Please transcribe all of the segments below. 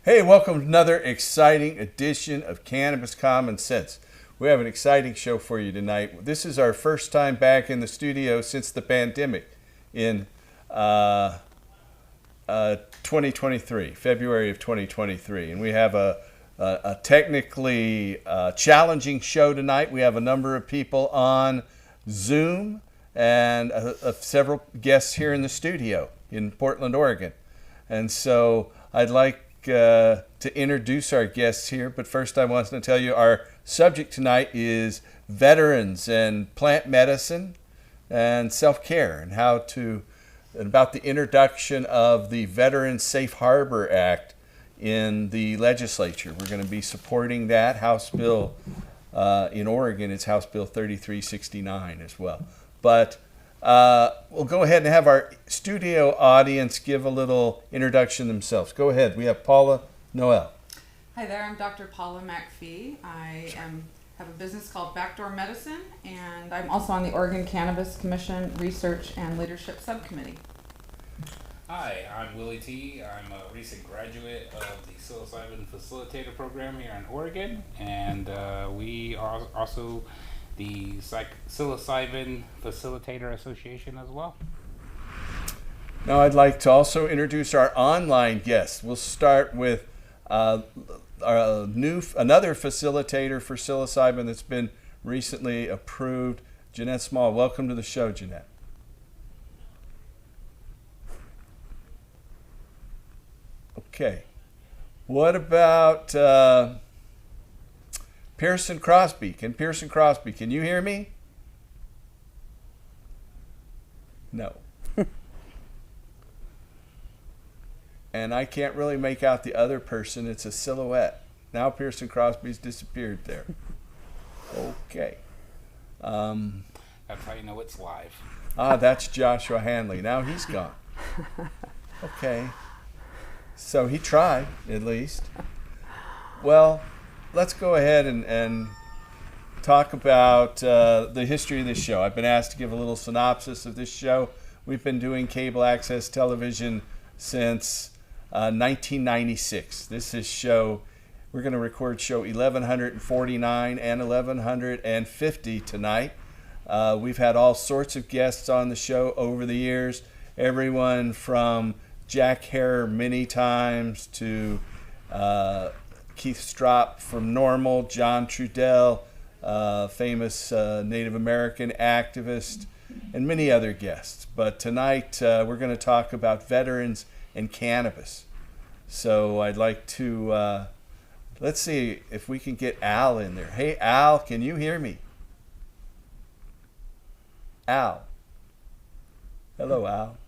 Hey, welcome to another exciting edition of Cannabis Common Sense. We have an exciting show for you tonight. This is our first time back in the studio since the pandemic in 2023, February of 2023. And we have a technically challenging show tonight. We have a number of people on Zoom and several guests here in the studio in Portland, Oregon. And so I'd like to introduce our guests here, but first I want to tell you our subject tonight is veterans and plant medicine and self-care and about the introduction of the Veterans Safe Harbor Act in the legislature. We're going to be supporting that House bill in Oregon. It's House Bill 3369 as well. But we'll go ahead and have our studio audience give a little introduction themselves. Go ahead. We have Paula Noel. Hi there. I'm Dr. Paula McPhee. I have a business called Backdoor Medicine, and I'm also on the Oregon Cannabis Commission Research and Leadership Subcommittee. Hi, I'm Willie T. I'm a recent graduate of the Psilocybin Facilitator Program here in Oregon, and we are also the Psilocybin Facilitator Association as well. Now I'd like to also introduce our online guests. We'll start with another facilitator for psilocybin that's been recently approved, Jeanette Small. Welcome to the show, Jeanette. Okay. What about Pearson Crosby? Pearson Crosby, can you hear me? No. And I can't really make out the other person. It's a silhouette. Now Pearson Crosby's disappeared there. Okay. That's how you know it's live. That's Joshua Hanley. Now he's gone. Okay. So he tried, at least. Well, let's go ahead and talk about the history of this show. I've been asked to give a little synopsis of this show. We've been doing cable access television since 1996. This is we're going to record show 1149 and 1150 tonight. We've had all sorts of guests on the show over the years. Everyone from Jack Hare many times to Keith Stropp from Normal, John Trudell, famous Native American activist, and many other guests. But tonight we're going to talk about veterans and cannabis. So I'd like to, let's see if we can get Al in there. Hey, Al, can you hear me? Al. Hello, Al.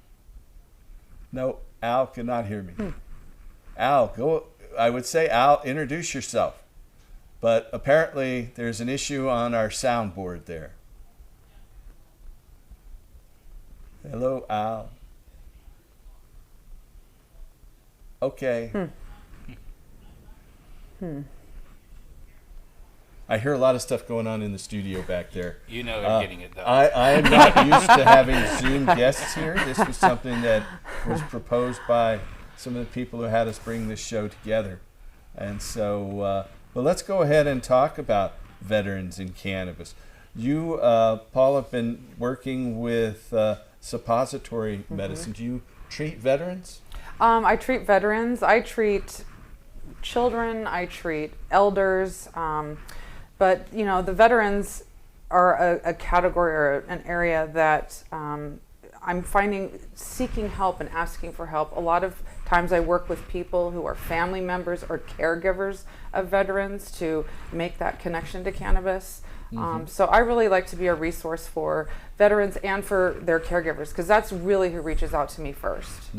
No, Al cannot hear me. Al, go. I would say, Al, introduce yourself. But apparently there's an issue on our soundboard there. Hello, Al. Okay. I hear a lot of stuff going on in the studio back there. You know they're getting it, though. I am not used to having Zoom guests here. This was something that was proposed by some of the people who had us bring this show together. And so, but let's go ahead and talk about veterans in cannabis. You, Paul, have been working with suppository medicine. Do you treat veterans? I treat veterans. I treat children. I treat elders. But, you know, the veterans are a category or an area that I'm finding seeking help and asking for help. A lot of times I work with people who are family members or caregivers of veterans to make that connection to cannabis. So I really like to be a resource for veterans and for their caregivers, because that's really who reaches out to me first.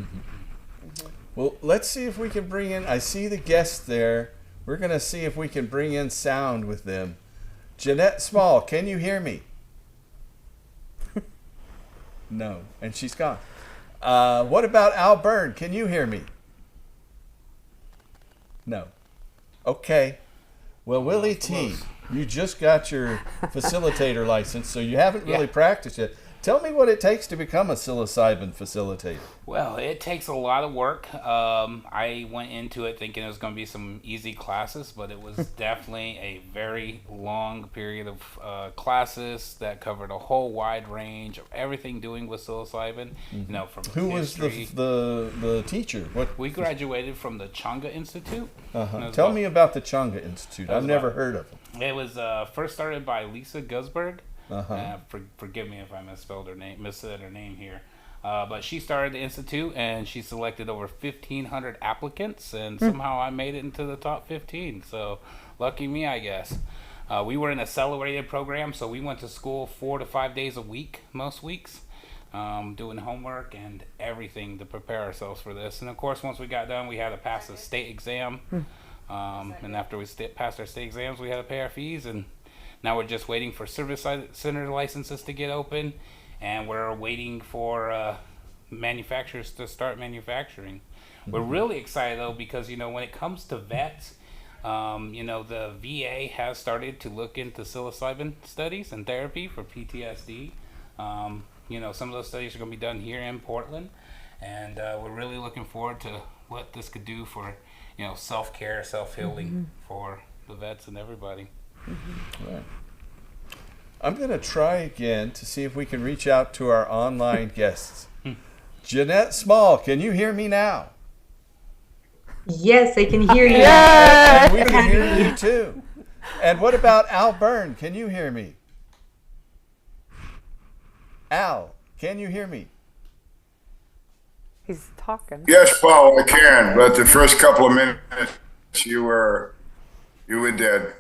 Well, let's see if we can bring in, I see the guests there. We're going to see if we can bring in sound with them. Jeanette Small, can you hear me? No, and she's gone. What about Al Byrne? Can you hear me? No. Okay. Well, Willie T, you just got your facilitator license, so you haven't really practiced yet. Tell me what it takes to become a psilocybin facilitator. Well, it takes a lot of work. I went into it thinking it was going to be some easy classes, but it was definitely a very long period of classes that covered a whole wide range of everything doing with psilocybin. You know, from Who history. was the teacher? What? We graduated from the Changa Institute. Tell me about the Changa Institute. I've never heard of it. It was first started by Lisa Gusberg. Forgive me if I missaid her name here. But she started the institute, and she selected over 1,500 applicants, and somehow I made it into the top 15. So lucky me, I guess. We were an accelerated program, so we went to school 4 to 5 days a week, most weeks, doing homework and everything to prepare ourselves for this. And of course, once we got done, we had to pass a state exam. And after we passed our state exams, we had to pay our fees, and now we're just waiting for service center licenses to get open, and we're waiting for manufacturers to start manufacturing. We're really excited though, because when it comes to vets, the VA has started to look into psilocybin studies and therapy for PTSD. Some of those studies are going to be done here in Portland, and we're really looking forward to what this could do for self-care, self-healing for the vets and everybody. Right. I'm going to try again to see if we can reach out to our online guests. Jeanette Small, can you hear me now? Yes, I can hear you. And we can hear you too. And what about Al Byrne? Can you hear me? Al, can you hear me? He's talking. Yes, Paul, I can. But the first couple of minutes, you were dead.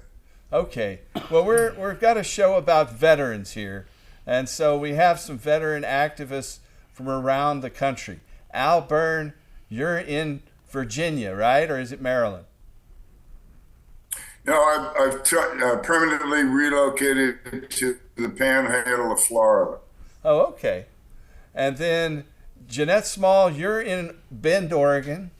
Okay. Well, we've got a show about veterans here, and so we have some veteran activists from around the country. Al Byrne, you're in Virginia, right, or is it Maryland? No, I've permanently relocated to the Panhandle of Florida. Oh, okay. And then Jeanette Small, you're in Bend, Oregon,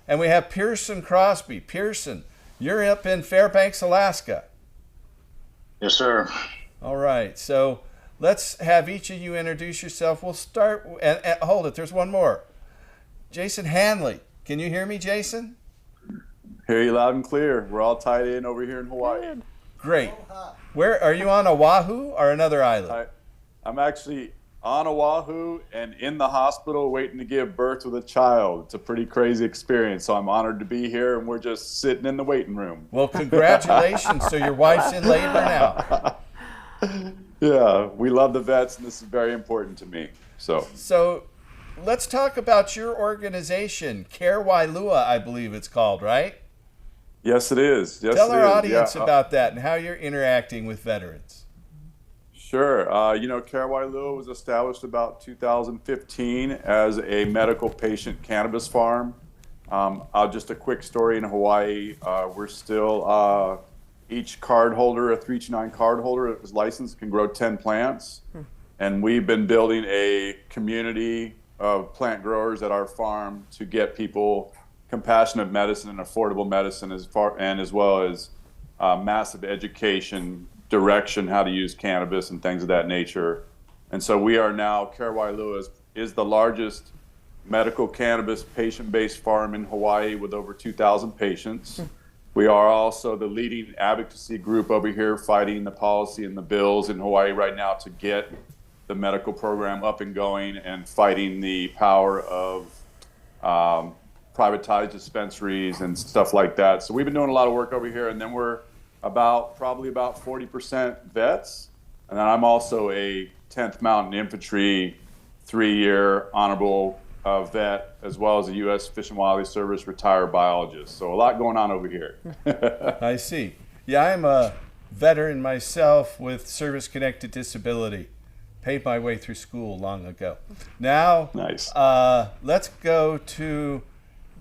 and we have Pearson Crosby. Pearson, you're up in Fairbanks, Alaska. Yes, sir. All right. So let's have each of you introduce yourself. We'll start, and hold it, there's one more. Jason Hanley. Can you hear me, Jason? Hear you loud and clear. We're all tied in over here in Hawaii. Great. Where are you, on Oahu or another island? I'm actually on Oahu and in the hospital waiting to give birth with a child. It's a pretty crazy experience, so I'm honored to be here, and we're just sitting in the waiting room. Well, congratulations. So your wife's in labor now. Yeah, we love the vets, and this is very important to me. So let's talk about your organization, Care Wailua, I believe it's called, right? Yes, it is. Yes, Tell our it is. audience about that and how you're interacting with veterans. Sure. Care Wailua was established about 2015 as a medical patient cannabis farm. Just a quick story in Hawaii. We're still, each card holder, a 329 card holder is licensed, can grow 10 plants. And we've been building a community of plant growers at our farm to get people compassionate medicine and affordable medicine, as well as massive education, direction, how to use cannabis and things of that nature. And so we are now, Care Wailua is the largest medical cannabis patient-based farm in Hawaii with over 2,000 patients. We are also the leading advocacy group over here fighting the policy and the bills in Hawaii right now to get the medical program up and going and fighting the power of privatized dispensaries and stuff like that. So we've been doing a lot of work over here, and then we're probably about 40% vets. And then I'm also a 10th Mountain Infantry 3-year honorable vet, as well as a U.S. Fish and Wildlife Service retired biologist. So a lot going on over here. I see. Yeah, I'm a veteran myself with service-connected disability. Paid my way through school long ago. Now, nice. Let's go to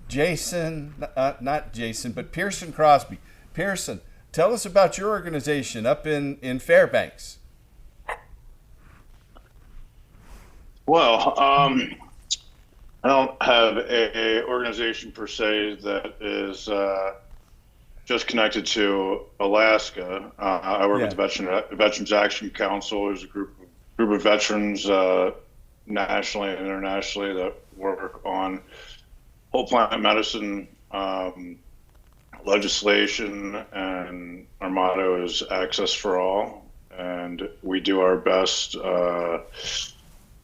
Jason, not Jason, but Pearson Crosby. Pearson, tell us about your organization up in Fairbanks. Well, I don't have a organization per se that is just connected to Alaska. I work Yeah. with the Veterans Action Council. There's a group of veterans nationally and internationally that work on whole plant medicine legislation, and our motto is access for all. And we do our best to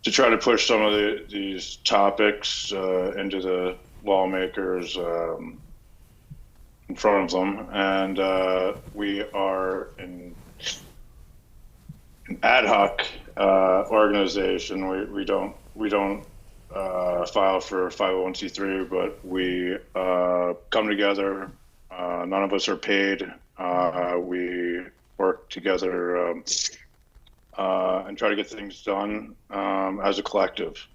try to push some of these topics into the lawmakers in front of them. And we are an ad hoc organization. We don't file for 501c3, but we come together. None of us are paid. We work together and try to get things done as a collective.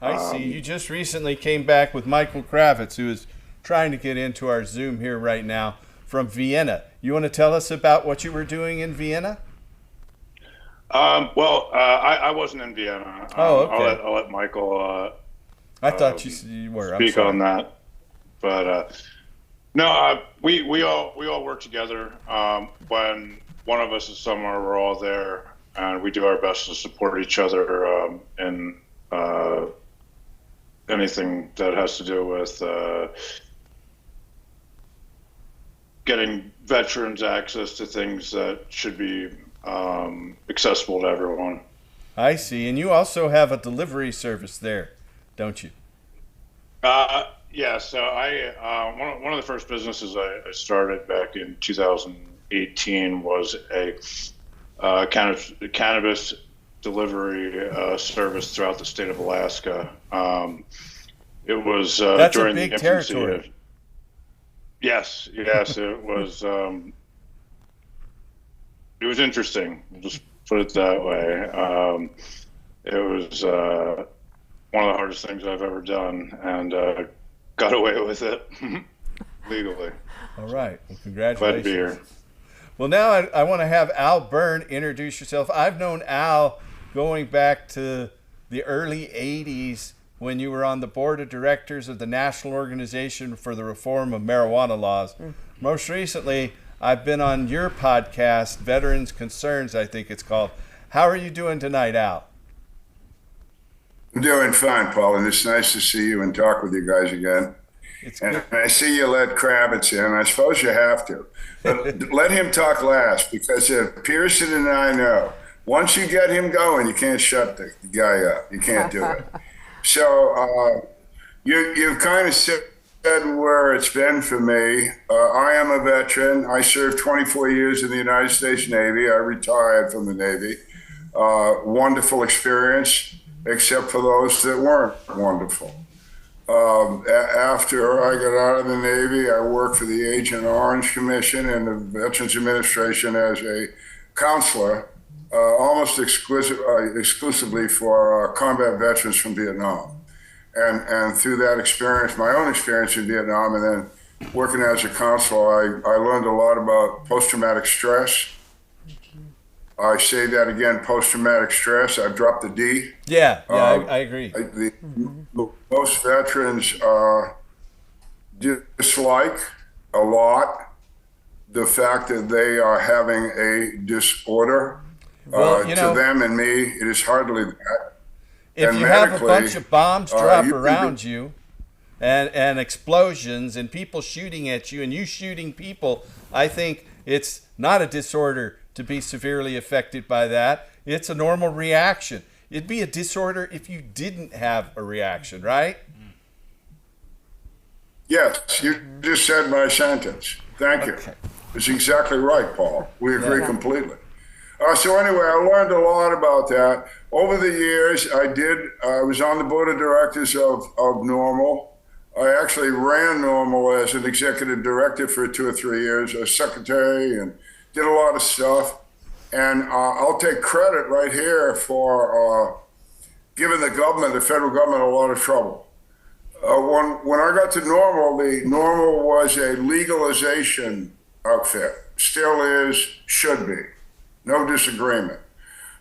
I see. You just recently came back with Michael Kravitz, who is trying to get into our Zoom here right now from Vienna. You want to tell us about what you were doing in Vienna? I wasn't in Vienna. Oh, okay. I'll let Michael I thought you were. I'm speak sorry. on that. But no, we all work together. When one of us is somewhere, we're all there, and we do our best to support each other in anything that has to do with getting veterans access to things that should be accessible to everyone. I see. And you also have a delivery service there, don't you? Yeah. So one of the first businesses I started back in 2018 was a cannabis delivery service throughout the state of Alaska. It was That's during a big the infancy territory. of, yes, it was. It was interesting. We'll just put it that way. It was one of the hardest things I've ever done, and got away with it legally. All right. Well, Glad to congratulations. be here. Well, now I want to have Al Byrne introduce yourself. I've known Al going back to the early 80s when you were on the board of directors of the National Organization for the Reform of Marijuana Laws. Most recently, I've been on your podcast, Veterans Concerns, I think it's called. How are you doing tonight, Al? I'm doing fine, Paul, and it's nice to see you and talk with you guys again. It's And good. I see you let Kravitz in. I suppose you have to. But let him talk last, because Pearson and I know once you get him going, you can't shut the guy up. You can't do it. So you've kind of said where it's been for me. I am a veteran. I served 24 years in the United States Navy. I retired from the Navy. Wonderful experience, except for those that weren't wonderful. After I got out of the Navy, I worked for the Agent Orange Commission and the Veterans Administration as a counselor, almost exclusively for combat veterans from Vietnam. And through that experience, my own experience in Vietnam, and then working as a counselor, I learned a lot about post-traumatic stress. I say that again, post-traumatic stress. I've dropped the D. Yeah, I agree. Most veterans dislike a lot the fact that they are having a disorder. Well, To them and me, it is hardly that. If And you have a medically, bunch of bombs drop you can around you and explosions and people shooting at you and you shooting people, I think it's not a disorder to be severely affected by that. It's a normal reaction. It'd be a disorder if you didn't have a reaction, right? Yes, you just said my sentence. Thank you. Okay. It's exactly right, Paul. We agree completely. So anyway, I learned a lot about that. Over the years, I was on the board of directors of Normal. I actually ran Normal as an executive director for 2 or 3 years, as secretary, and did a lot of stuff. And I'll take credit right here for giving the federal government, a lot of trouble. When I got to Normal was a legalization outfit. Still is, should be. No disagreement.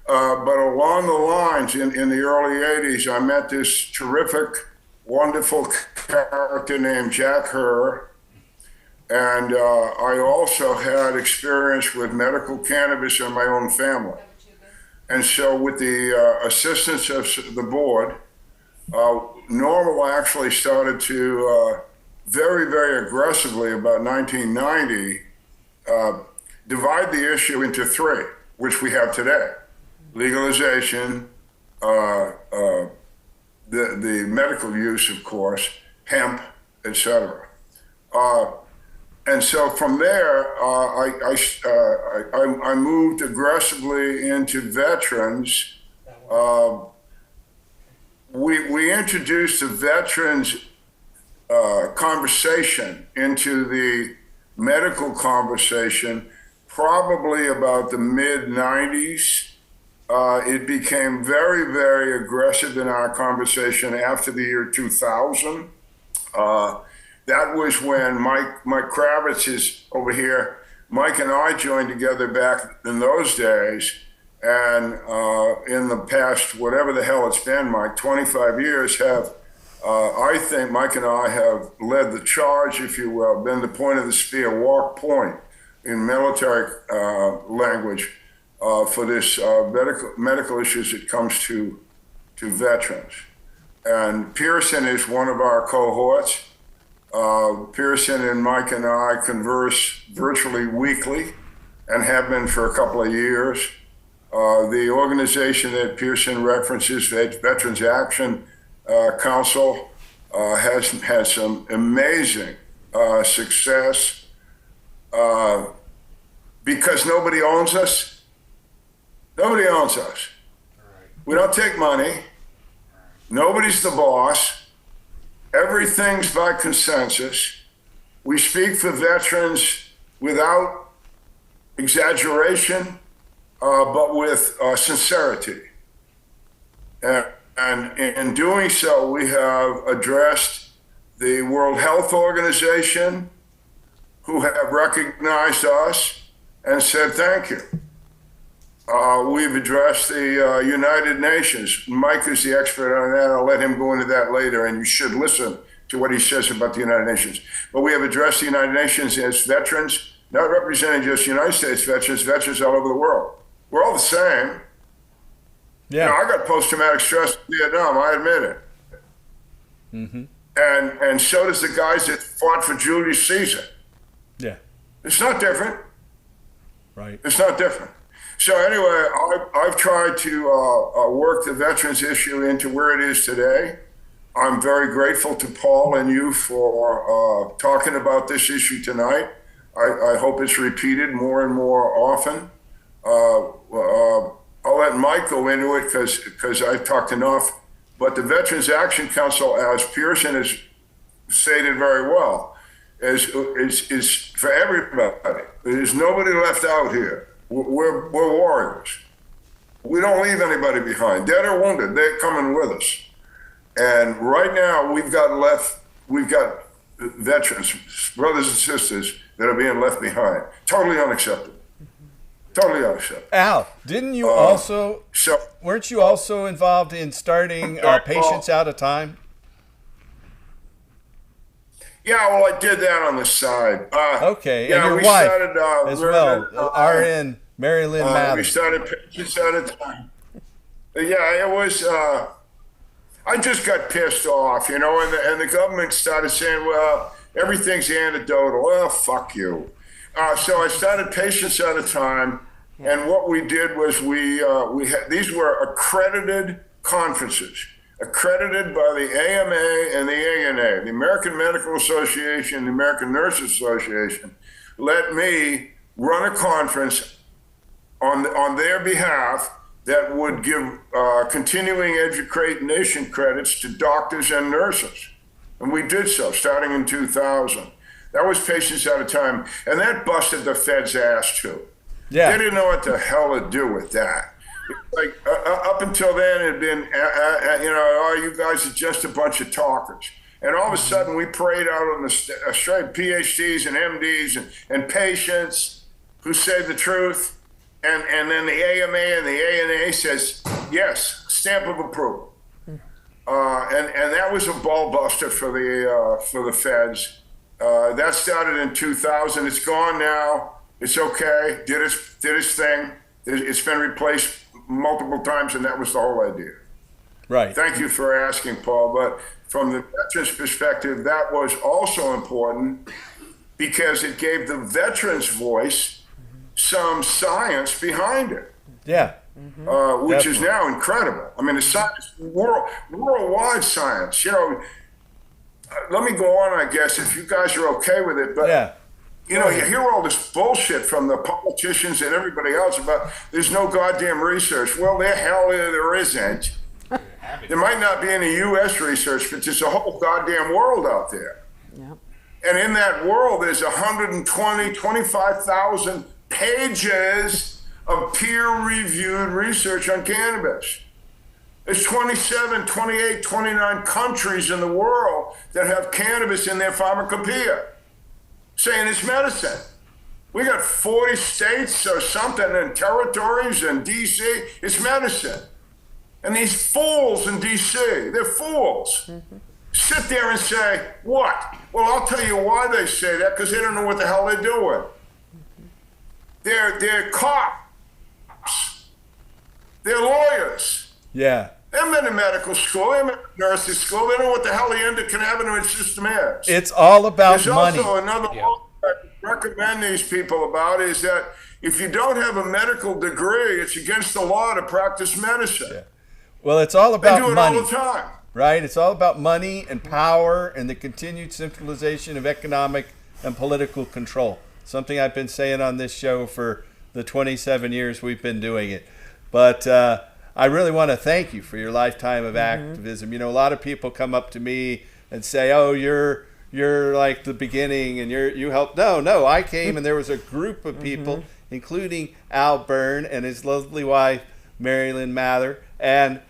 But along the lines, in the early 80s, I met this terrific, wonderful character named Jack Herr, And I also had experience with medical cannabis in my own family. And so with the assistance of the board, Normal actually started to very, very aggressively about 1990 divide the issue into three, which we have today: legalization, the medical use, of course, hemp, etc. And so from there, I moved aggressively into veterans. We introduced the veterans conversation into the medical conversation probably about the mid-90s. It became very, very aggressive in our conversation after the year 2000. That was when Mike Kravitz is over here. Mike and I joined together back in those days. And in the past, whatever the hell it's been, Mike, 25 years I think Mike and I have led the charge, if you will, been the point of the spear, walk point in military language for this medical issues that comes to veterans. And Pearson is one of our cohorts. Pearson and Mike and I converse virtually weekly and have been for a couple of years. The organization that Pearson references, Veterans Action Council, has had some amazing success because nobody owns us. Nobody owns us. We don't take money. Nobody's the boss. Everything's by consensus. We speak for veterans without exaggeration, but with sincerity. And in doing so, we have addressed the World Health Organization, who have recognized us and said thank you. We've addressed the United Nations. Mike is the expert on that. I'll let him go into that later, and you should listen to what he says about the United Nations. But we have addressed the United Nations as veterans, not representing just United States veterans all over the world. We're all the same. Yeah. You know, I got post-traumatic stress in Vietnam, I admit it. Mm-hmm. And so does the guys that fought for Julius Caesar. Yeah. It's not different. Right. It's not different. So anyway, I've tried to work the veterans issue into where it is today. I'm very grateful to Paul and you for talking about this issue tonight. I hope it's repeated more and more often. I'll let Mike go into it because I've talked enough. But the Veterans Action Council, as Pearson has stated very well, is for everybody. There's nobody left out here. We're warriors. We don't leave anybody behind, dead or wounded. They're coming with us. And right now, we've got veterans, brothers and sisters that are being left behind. Totally unacceptable. Totally unacceptable. Al, didn't you weren't you also involved in starting Patients Out of Time? Yeah, well, I did that on the side. Okay, yeah, and your wife as well, RN Mary Lynn Mather. We started Patients Out of Time. Yeah, it was, I just got pissed off, you know, and the government started saying, well, everything's anecdotal. Well, fuck you. So I started Patients Out of Time, and what we did was we had, these were accredited conferences, accredited by the AMA and the ANA, the American Medical Association, the American Nurses Association, let me run a conference on their behalf that would give continuing education credits to doctors and nurses. And we did so starting in 2000. That was Patients Out of Time. And that busted the Fed's ass too. Yeah. They didn't know what the hell to do with that. Like up until then, it had been, you know, oh, you guys are just a bunch of talkers. And all of a sudden, we parade out on the straight PhDs and MDs and patients who say the truth. And then the AMA and the ANA says, yes, stamp of approval. And that was a ball buster for the feds. That started in 2000. It's gone now. It's okay. Did its thing. It's been replaced multiple times, and that was the whole idea. Right. Thank you for asking, Paul. But from the veterans' perspective, that was also important because it gave the veterans' voice some science behind it. Yeah. Which is now incredible. I mean, the science, worldwide science. Let me go on, I guess, if you guys are okay with it. But Yeah. you hear all this bullshit from the politicians and everybody else about there's no goddamn research. Well, the hell there isn't. There might not be any U.S. research, but there's a whole goddamn world out there. Yep. And in that world, there's 25,000 pages of peer-reviewed research on cannabis. There's 27, 28, 29 countries in the world that have cannabis in their pharmacopoeia, saying it's medicine. We got 40 states or something and territories and D.C. It's medicine. And these fools in D.C., they're fools. Sit there and say, what? Well, I'll tell you why they say that, because they don't know what the hell they're doing. They're cops. They're lawyers. Yeah. They haven't been in medical school. They haven't been in nursing school. They don't know what the hell the endocannabinoid system is. It's all about There's money. also another law I recommend these people about is that if you don't have a medical degree, it's against the law to practice medicine. Yeah. Well, it's all They about do it money. all the time. Right? It's all about money and power and the continued centralization of economic and political control. Something I've been saying on this show for the 27 years we've been doing it. But I really want to thank you for your lifetime of activism. A lot of people come up to me and say, "Oh, you're like the beginning and you helped." No, I came and there was a group of people, including Al Byrne and his lovely wife, Marilyn Mather, and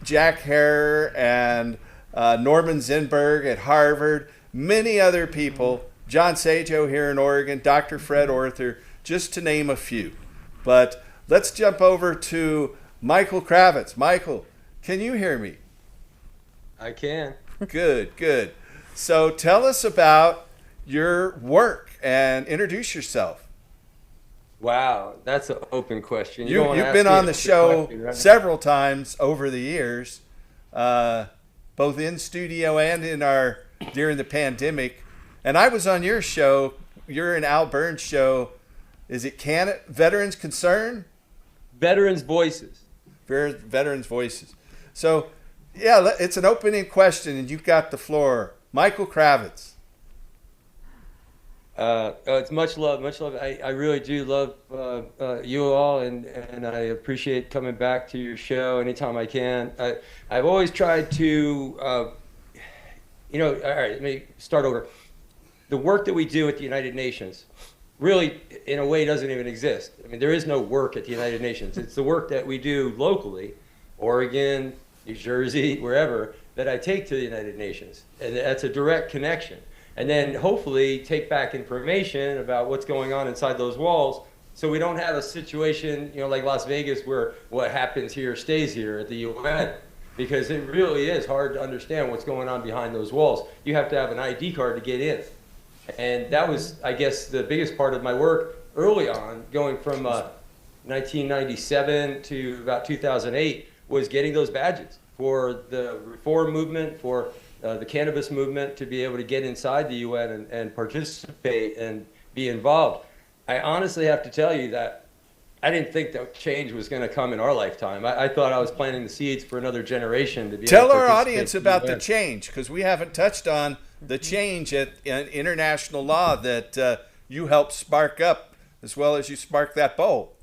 Jack Hare and Norman Zinberg at Harvard, many other people, John Sajo here in Oregon, Dr. Fred Orther, just to name a few. But let's jump over to Michael Kravitz. Michael, can you hear me? I can. Good. So tell us about your work and introduce yourself. Wow, that's an open question. You've been on the show several times over the years, both in studio and during the pandemic. And I was on your show, you're in Al Byrne's show. Is it Veterans Concern? Veterans Voices. Veterans Voices. So, yeah, it's an opening question, and you've got the floor. Michael Kravitz. It's much love. I really do love you all, and I appreciate coming back to your show anytime I can. I've always tried to, all right, let me start over. The work that we do at the United Nations really, in a way, doesn't even exist. I mean, there is no work at the United Nations. It's the work that we do locally, Oregon, New Jersey, wherever, that I take to the United Nations. And that's a direct connection. And then hopefully take back information about what's going on inside those walls, so we don't have a situation, like Las Vegas, where what happens here stays here at the UN, because it really is hard to understand what's going on behind those walls. You have to have an ID card to get in. And that was, I guess, the biggest part of my work early on, going from 1997 to about 2008, was getting those badges for the reform movement, for the cannabis movement, to be able to get inside the UN and participate and be involved. I honestly have to tell you that I didn't think that change was going to come in our lifetime. I thought I was planting the seeds for another generation to be Tell able to our participate audience in about the UN. change, because we haven't touched on the change in international law that you helped spark up, as well as you sparked that bowl.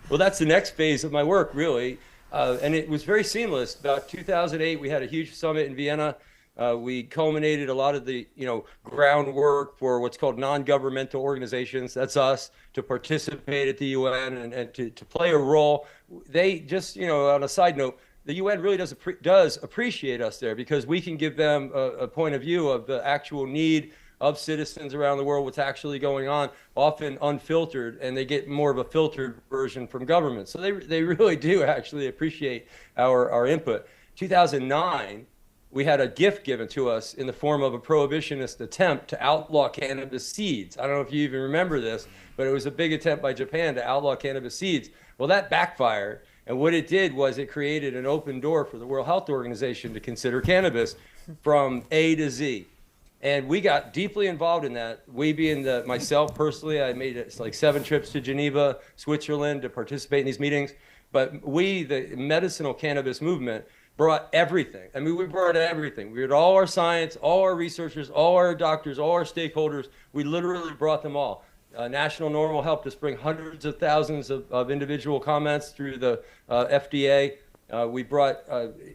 Well, that's the next phase of my work, really. And it was very seamless. About 2008, we had a huge summit in Vienna. We culminated a lot of the, groundwork for what's called non-governmental organizations. That's us, to participate at the UN and to play a role. They just, on a side note, the UN really does appreciate us there, because we can give them a point of view of the actual need of citizens around the world, what's actually going on, often unfiltered, and they get more of a filtered version from government. So they really do actually appreciate our input. 2009, we had a gift given to us in the form of a prohibitionist attempt to outlaw cannabis seeds. I don't know if you even remember this, but it was a big attempt by Japan to outlaw cannabis seeds. Well, that backfired. And what it did was it created an open door for the World Health Organization to consider cannabis from A to Z. And we got deeply involved in that. We being myself personally, I made like 7 trips to Geneva, Switzerland to participate in these meetings. But we, the medicinal cannabis movement, brought everything. I mean, we brought everything. We had all our science, all our researchers, all our doctors, all our stakeholders. We literally brought them all. National Normal helped us bring hundreds of thousands of individual comments through the FDA. We brought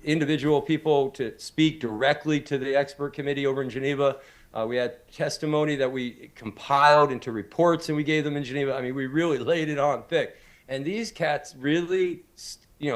individual people to speak directly to the expert committee over in Geneva. We had testimony that we compiled into reports and we gave them in Geneva. I mean, we really laid it on thick. And these cats really,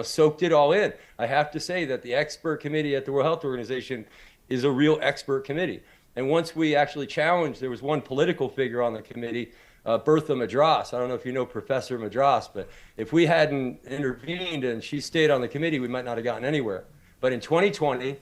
soaked it all in. I have to say that the expert committee at the World Health Organization is a real expert committee. And once we actually challenged, there was one political figure on the committee, Bertha Madras. I don't know if you know Professor Madras, but if we hadn't intervened and she stayed on the committee, we might not have gotten anywhere. But in 2020,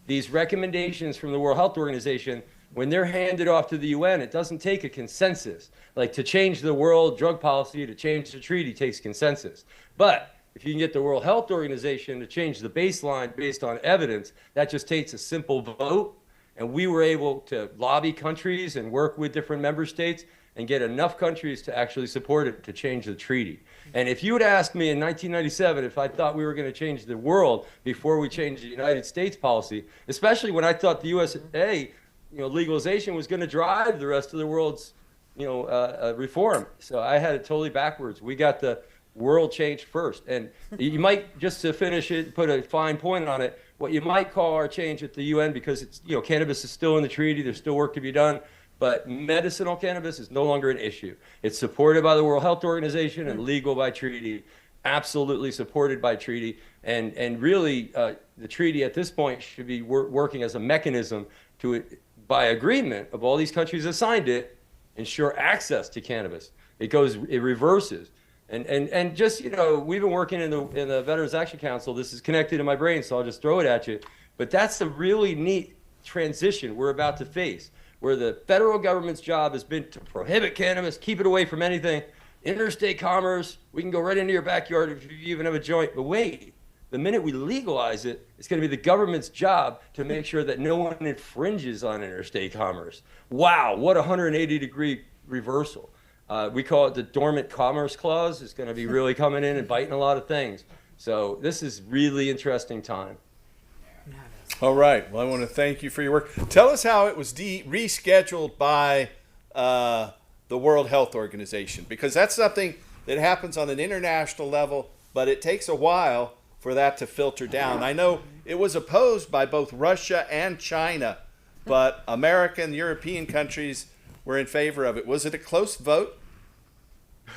these recommendations from the World Health Organization, when they're handed off to the UN, it doesn't take a consensus. Like to change the world drug policy, to change the treaty takes consensus. But if you can get the World Health Organization to change the baseline based on evidence, that just takes a simple vote. And we were able to lobby countries and work with different member states and get enough countries to actually support it to change the treaty. And if you had asked me in 1997 if I thought we were going to change the world before we changed the United States policy, especially when I thought the USA, legalization was going to drive the rest of the world's, reform. So I had it totally backwards. We got the world changed first. And you might, just to finish it, put a fine point on it, what you might call our change at the UN, because it's, cannabis is still in the treaty, there's still work to be done, but medicinal cannabis is no longer an issue. It's supported by the World Health Organization and legal by treaty, absolutely supported by treaty. And really, the treaty at this point should be working as a mechanism to, by agreement of all these countries that signed it, ensure access to cannabis. It reverses. And just, we've been working in the Veterans Action Council. This is connected in my brain, so I'll just throw it at you. But that's a really neat transition we're about to face, where the federal government's job has been to prohibit cannabis, keep it away from anything, interstate commerce, we can go right into your backyard if you even have a joint. But wait, the minute we legalize it, it's going to be the government's job to make sure that no one infringes on interstate commerce. Wow, what a 180-degree reversal. We call it the Dormant Commerce Clause. It's going to be really coming in and biting a lot of things. So this is really interesting time. All right. Well, I want to thank you for your work. Tell us how it was rescheduled by the World Health Organization, because that's something that happens on an international level, but it takes a while for that to filter down. I know it was opposed by both Russia and China, but American and European countries were in favor of it. Was it a close vote?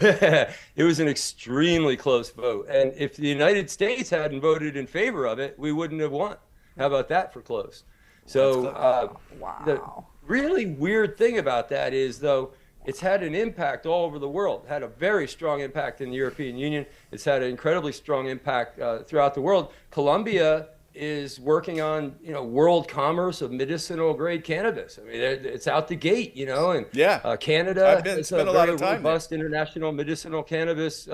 It was an extremely close vote. And if the United States hadn't voted in favor of it, we wouldn't have won. How about that for close? So wow. The really weird thing about that is, though, it's had an impact all over the world. It had a very strong impact in the European Union. It's had an incredibly strong impact throughout the world. Colombia is working on, world commerce of medicinal grade cannabis. I mean, it's out the gate, and Canada is a very robust international medicinal cannabis.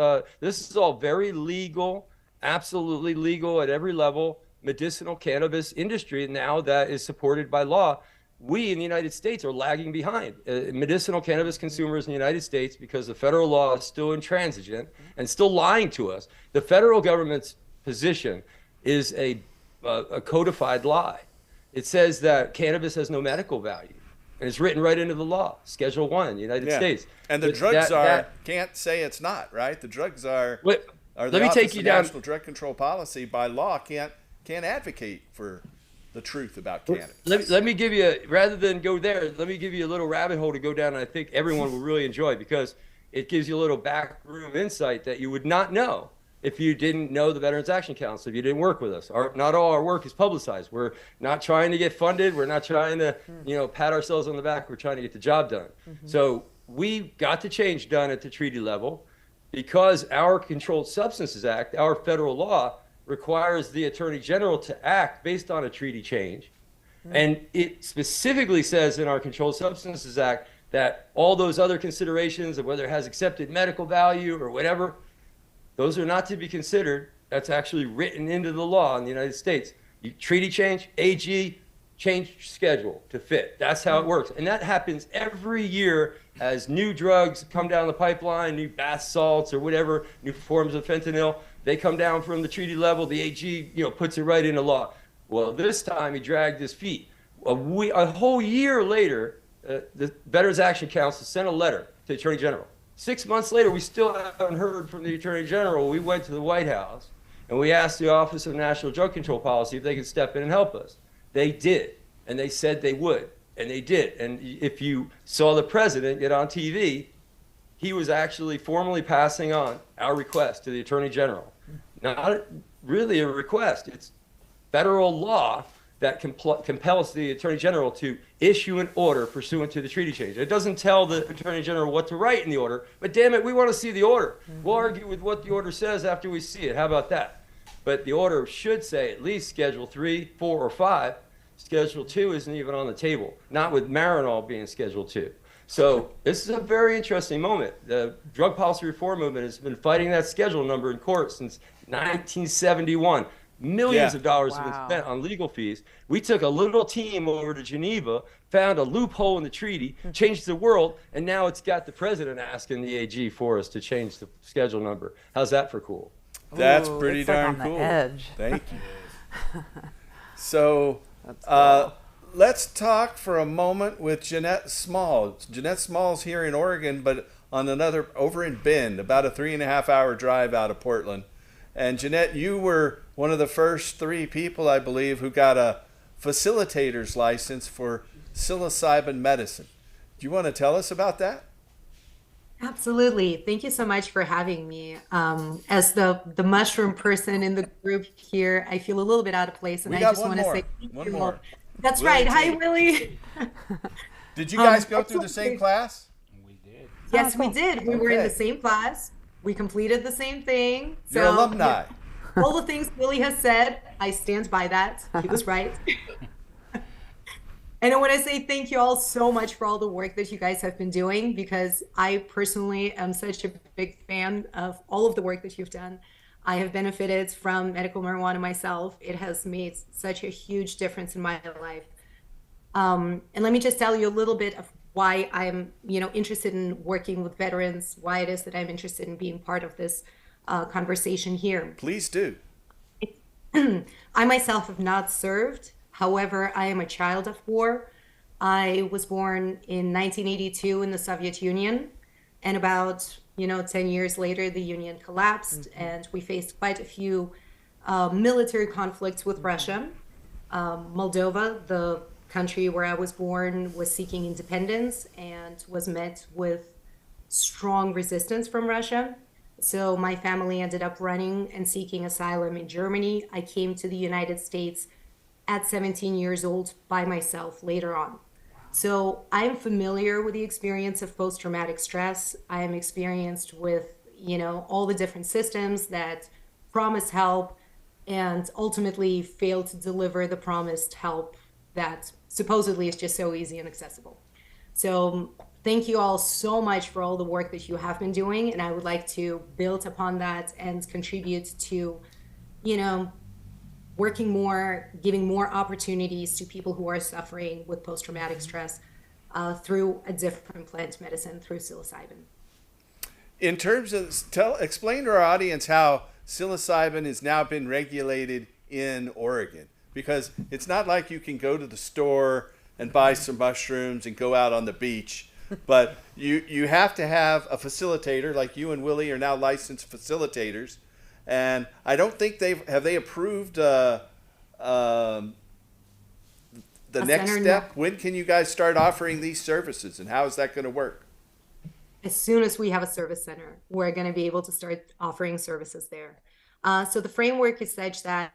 This is all very legal, absolutely legal at every level, medicinal cannabis industry now that is supported by law. We in the United States are lagging behind medicinal cannabis consumers in the United States because the federal law is still intransigent and still lying to us. The federal government's position is a codified lie. It says that cannabis has no medical value, and it's written right into the law, Schedule 1, United States. And the drug czar can't say it's not, right? The drug czar, or the Office of National Drug Control Policy by law can't advocate for the truth about cannabis. Let me give you, rather than go there, let me give you a little rabbit hole to go down, and I think everyone will really enjoy, because it gives you a little backroom insight that you would not know if you didn't know the Veterans Action Council, if you didn't work with us. Not all our work is publicized. We're not trying to get funded. We're not trying to, pat ourselves on the back. We're trying to get the job done. So we got the change done at the treaty level because our Controlled Substances Act, our federal law, requires the Attorney General to act based on a treaty change. And it specifically says in our Controlled Substances Act that all those other considerations of whether it has accepted medical value or whatever, those are not to be considered. That's actually written into the law in the United States. You treaty change, AG, change schedule to fit. That's how it works. And that happens every year as new drugs come down the pipeline, new bath salts or whatever, new forms of fentanyl. They come down from the treaty level, the AG, puts it right into law. Well, this time he dragged his feet. A whole year later, the Veterans Action Council sent a letter to the Attorney General. 6 months later, we still haven't heard from the Attorney General. We went to the White House and we asked the Office of National Drug Control Policy if they could step in and help us. They did, and they said they would, and they did. And if you saw the president get on TV, he was actually formally passing on our request to the Attorney General. Not really a request. It's federal law that compels the Attorney General to issue an order pursuant to the treaty change. It doesn't tell the Attorney General what to write in the order, but damn it, we want to see the order. We'll argue with what the order says after we see it. How about that? But the order should say at least Schedule 3, 4, or 5. Schedule 2 isn't even on the table, not with Marinol being Schedule 2. So this is a very interesting moment. The drug policy reform movement has been fighting that schedule number in court since 1971. Millions of dollars have been spent on legal fees. We took a little team over to Geneva, found a loophole in the treaty, changed the world, and now it's got the president asking the AG for us to change the schedule number. How's that for cool? That's pretty darn like on cool. the edge. Thank you. So let's talk for a moment with Jeanette Small. Jeanette Small's here in Oregon, but on another over in Bend, about a 3.5-hour drive out of Portland. And Jeanette, you were one of the first 3 people, I believe, who got a facilitator's license for psilocybin medicine. Do you want to tell us about that? Absolutely. Thank you so much for having me. As the mushroom person in the group here, I feel a little bit out of place, and I just want to say thank one you. more. That's Willie right. T. Hi, Willie. Did you guys go through the same class? We did. Yes, we did. We were in the Okay. same class. We completed the same thing. You're alumni. All the things Willie has said, I stand by that. He was right. And I want to say thank you all so much for all the work that you guys have been doing, because I personally am such a big fan of all of the work that you've done. I have benefited from medical marijuana myself. It has made such a huge difference in my life. And let me just tell you a little bit of why I'm, interested in working with veterans, why it is that I'm interested in being part of this conversation here. Please do. I myself have not served. However, I am a child of war. I was born in 1982 in the Soviet Union, and about 10 years later, the Union collapsed, and we faced quite a few military conflicts with Russia. Moldova, the country where I was born, was seeking independence and was met with strong resistance from Russia. So my family ended up running and seeking asylum in Germany. I came to the United States at 17 years old by myself later on. So I'm familiar with the experience of post-traumatic stress. I am experienced with, all the different systems that promise help and ultimately fail to deliver the promised help that supposedly is just so easy and accessible. So thank you all so much for all the work that you have been doing. And I would like to build upon that and contribute to, working more, giving more opportunities to people who are suffering with post-traumatic stress through a different plant medicine, through psilocybin. In terms of, explain to our audience how psilocybin has now been regulated in Oregon, because it's not like you can go to the store and buy some mushrooms and go out on the beach, but you have to have a facilitator, like you and Willie are now licensed facilitators. And I don't think they approved the next step. When can you guys start offering these services, and how is that going to work? As soon as we have a service center, we're going to be able to start offering services there. So the framework is such that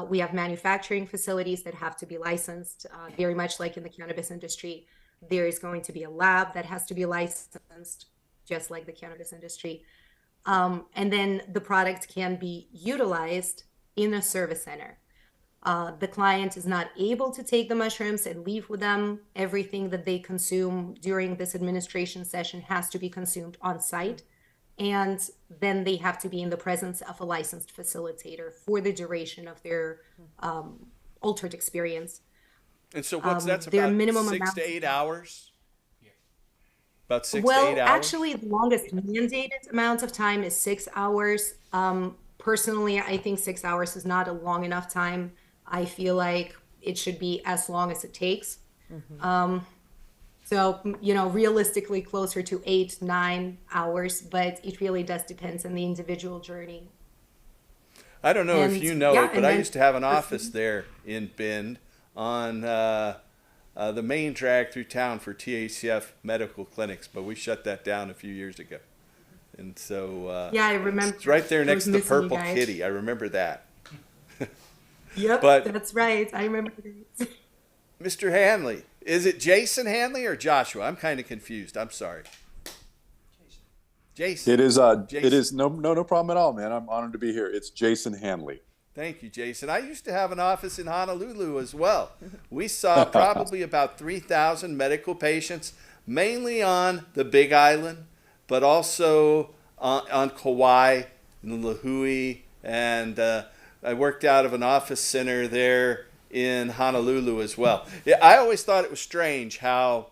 we have manufacturing facilities that have to be licensed, very much like in the cannabis industry. There is going to be a lab that has to be licensed, just like the cannabis industry. And then the product can be utilized in a service center. The client is not able to take the mushrooms and leave with them. Everything that they consume during this administration session has to be consumed on site. And then they have to be in the presence of a licensed facilitator for the duration of their altered experience. And so that's Their about minimum 6 amount. to 8 hours? About 6 to 8 Well, hours? actually, the longest mandated amount of time is 6 hours. Personally, I think 6 hours is not a long enough time. I feel like it should be as long as it takes. So, realistically closer to 8, 9 hours, but it really does depend on the individual journey. I don't know if And you know yeah, it, but and I then- used to have an office there in Bend on the main drag through town for THCF medical clinics, but we shut that down a few years ago. And so Yeah, I remember. it's right there I next was to the missing you Purple guys. Kitty. I remember that. Yep, But- that's right. I remember. Mr. Hanley, is it Jason Hanley or Joshua? I'm kind of confused. I'm sorry. Jason. It is. Jason. It is no problem at all, man. I'm honored to be here. It's Jason Hanley. Thank you, Jason. I used to have an office in Honolulu as well. We saw probably about 3,000 medical patients, mainly on the Big Island, but also on Kauai and Lahui. And I worked out of an office center there in Honolulu as well. Yeah, I always thought it was strange how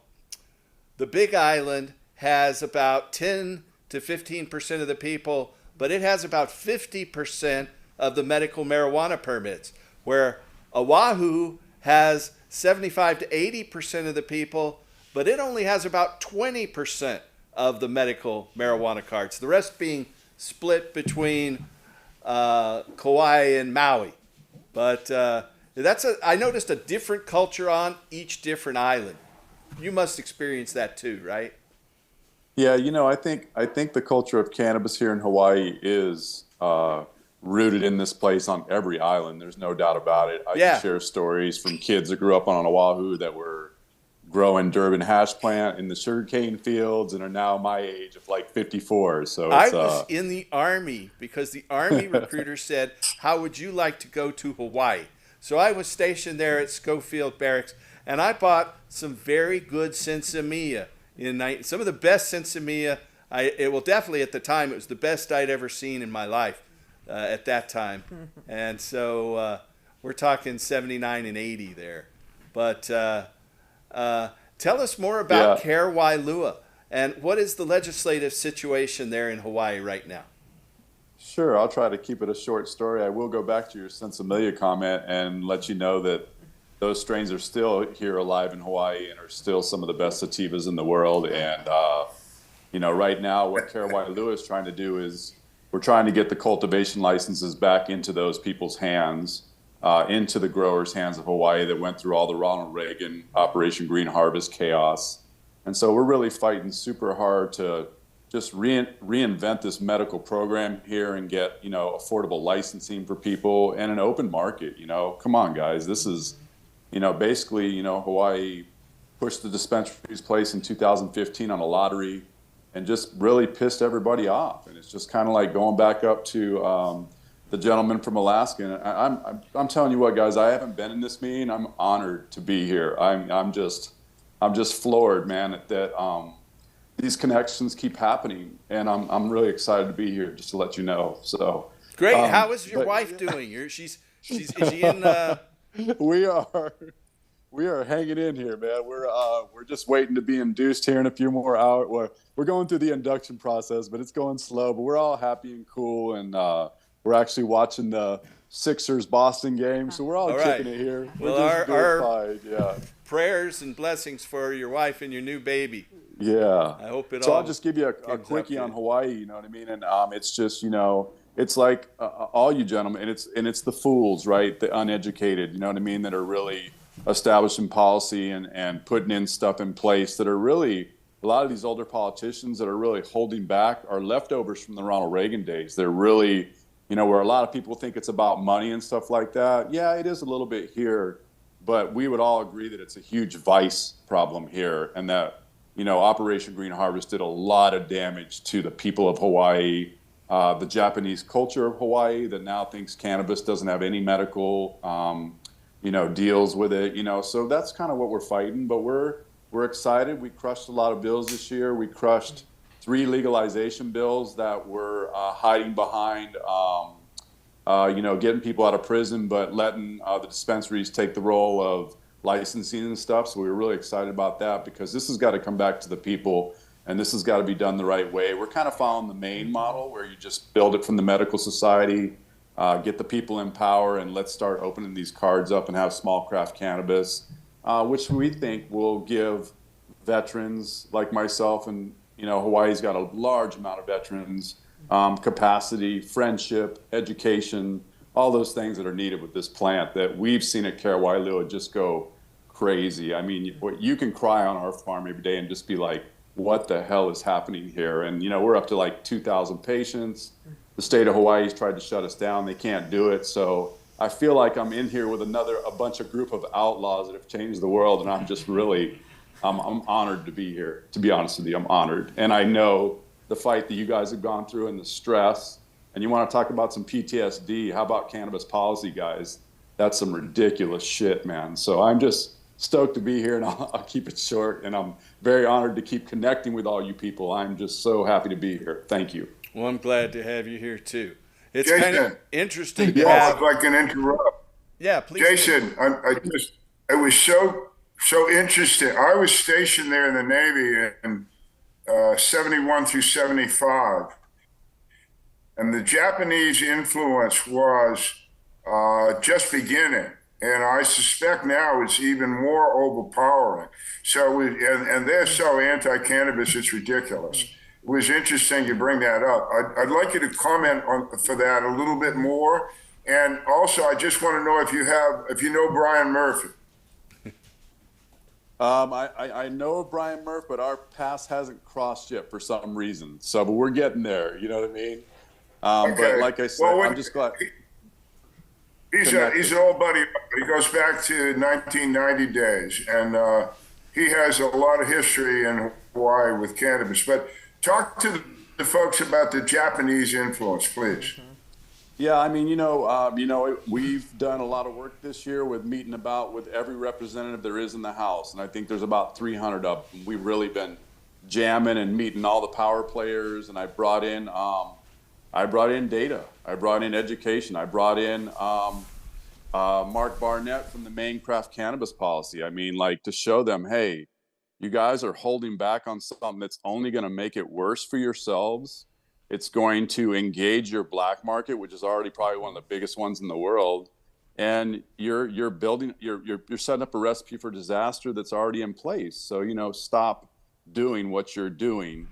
the Big Island has about 10 to 15% of the people, but it has about 50% of the medical marijuana permits, where Oahu has 75 to 80% of the people, but it only has about 20% of the medical marijuana cards. The rest being split between Kauai and Maui. But I noticed a different culture on each different island. You must experience that too, right? Yeah, I think the culture of cannabis here in Hawaii is rooted in this place on every island. There's no doubt about it. I Yeah. can share stories from kids that grew up on Oahu that were growing Durban hash plant in the sugarcane fields and are now my age of like 54. So I it's, was in the Army because the Army recruiter said, "How would you like to go to Hawaii?" So I was stationed there at Schofield Barracks, and I bought some very good sinsemilla. Some of the best sinsemilla. Definitely at the time, it was the best I'd ever seen in my life at that time. And so we're talking 79 and 80 there. But tell us more about Kairwailua and what is the legislative situation there in Hawaii right now? Sure, I'll try to keep it a short story. I will go back to your Sensibilia comment and let you know that those strains are still here alive in Hawaii and are still some of the best sativas in the world. And, right now what Kairwailua is trying to do is we're trying to get the cultivation licenses back into those people's hands, into the growers' hands of Hawaii that went through all the Ronald Reagan Operation Green Harvest chaos. And so we're really fighting super hard to just reinvent this medical program here and get, affordable licensing for people and an open market. Come on, guys. This is, basically, Hawaii pushed the dispensary's place in 2015 on a lottery and just really pissed everybody off. And it's just kind of like going back up to the gentleman from Alaska. And I'm telling you what, guys, I haven't been in this meeting. I'm honored to be here. I'm just floored, man, that these connections keep happening, and I'm really excited to be here. Just to let you know. So great. How is your wife doing? Is she in? We are hanging in here, man. We're just waiting to be induced here in a few more hours. We're going through the induction process, but it's going slow. But we're all happy and cool, and we're actually watching the Sixers Boston game, so we're all kicking it here. Well, our prayers and blessings for your wife and your new baby. Yeah. I hope it so all. I'll just give you a quickie on Hawaii. You know what I mean? And it's just it's like all you gentlemen, and it's the fools, right? The uneducated. You know what I mean? That are really establishing policy and putting in stuff in place that are really a lot of these older politicians that are really holding back are leftovers from the Ronald Reagan days. They're really, where a lot of people think it's about money and stuff like that. Yeah, it is a little bit here, but we would all agree that it's a huge vice problem here, and that Operation Green Harvest did a lot of damage to the people of Hawaii the Japanese culture of Hawaii that now thinks cannabis doesn't have any medical, deals with it, so that's kind of what we're fighting, but we're excited. We crushed a lot of bills this year. We crushed 3 legalization bills that were hiding behind, getting people out of prison, but letting the dispensaries take the role of licensing and stuff. So we were really excited about that because this has got to come back to the people and this has got to be done the right way. We're kind of following the Maine model where you just build it from the medical society, get the people in power, and let's start opening these cards up and have small craft cannabis, which we think will give veterans like myself, and Hawaii's got a large amount of veterans, capacity, friendship, education, all those things that are needed with this plant that we've seen at Karawailoa just go crazy. I mean, you can cry on our farm every day and just be like, what the hell is happening here? And, we're up to like 2,000 patients. The state of Hawaii's tried to shut us down. They can't do it. So I feel like I'm in here with a bunch of group of outlaws that have changed the world. And I'm just really, I'm honored to be here. To be honest with you, I'm honored. And I know the fight that you guys have gone through and the stress. And you want to talk about some PTSD, how about cannabis policy, guys? That's some ridiculous shit, man. So I'm just stoked to be here, and I'll keep it short. And I'm very honored to keep connecting with all you people. I'm just so happy to be here. Thank you. Well, I'm glad to have you here, too. It's Jason, kind of interesting to if have... I can interrupt. Yeah, please. Jason, it was so interesting. I was stationed there in the Navy in 71 through 75. And the Japanese influence was just beginning. And I suspect now it's even more overpowering. So, and they're so anti-cannabis, it's ridiculous. It was interesting you bring that up. I'd like you to comment for that a little bit more. And also, I just want to know if you know Brian Murphy. I know of Brian Murphy, but our paths hasn't crossed yet for some reason. So, but we're getting there. You know what I mean? Okay. But like I said, I'm just glad. He's an old buddy. He goes back to 1990 days, and he has a lot of history in Hawaii with cannabis. But talk to the folks about the Japanese influence, please. Yeah, I mean, we've done a lot of work this year with meeting about with every representative there is in the House, and I think there's about 300 of them. We've really been jamming and meeting all the power players, and I brought in data, I brought in education, I brought in Mark Barnett from the Maine Craft Cannabis Policy. I mean, like, to show them, hey, you guys are holding back on something that's only going to make it worse for yourselves. It's going to engage your black market, which is already probably one of the biggest ones in the world. And you're setting up a recipe for disaster that's already in place. So, stop doing what you're doing.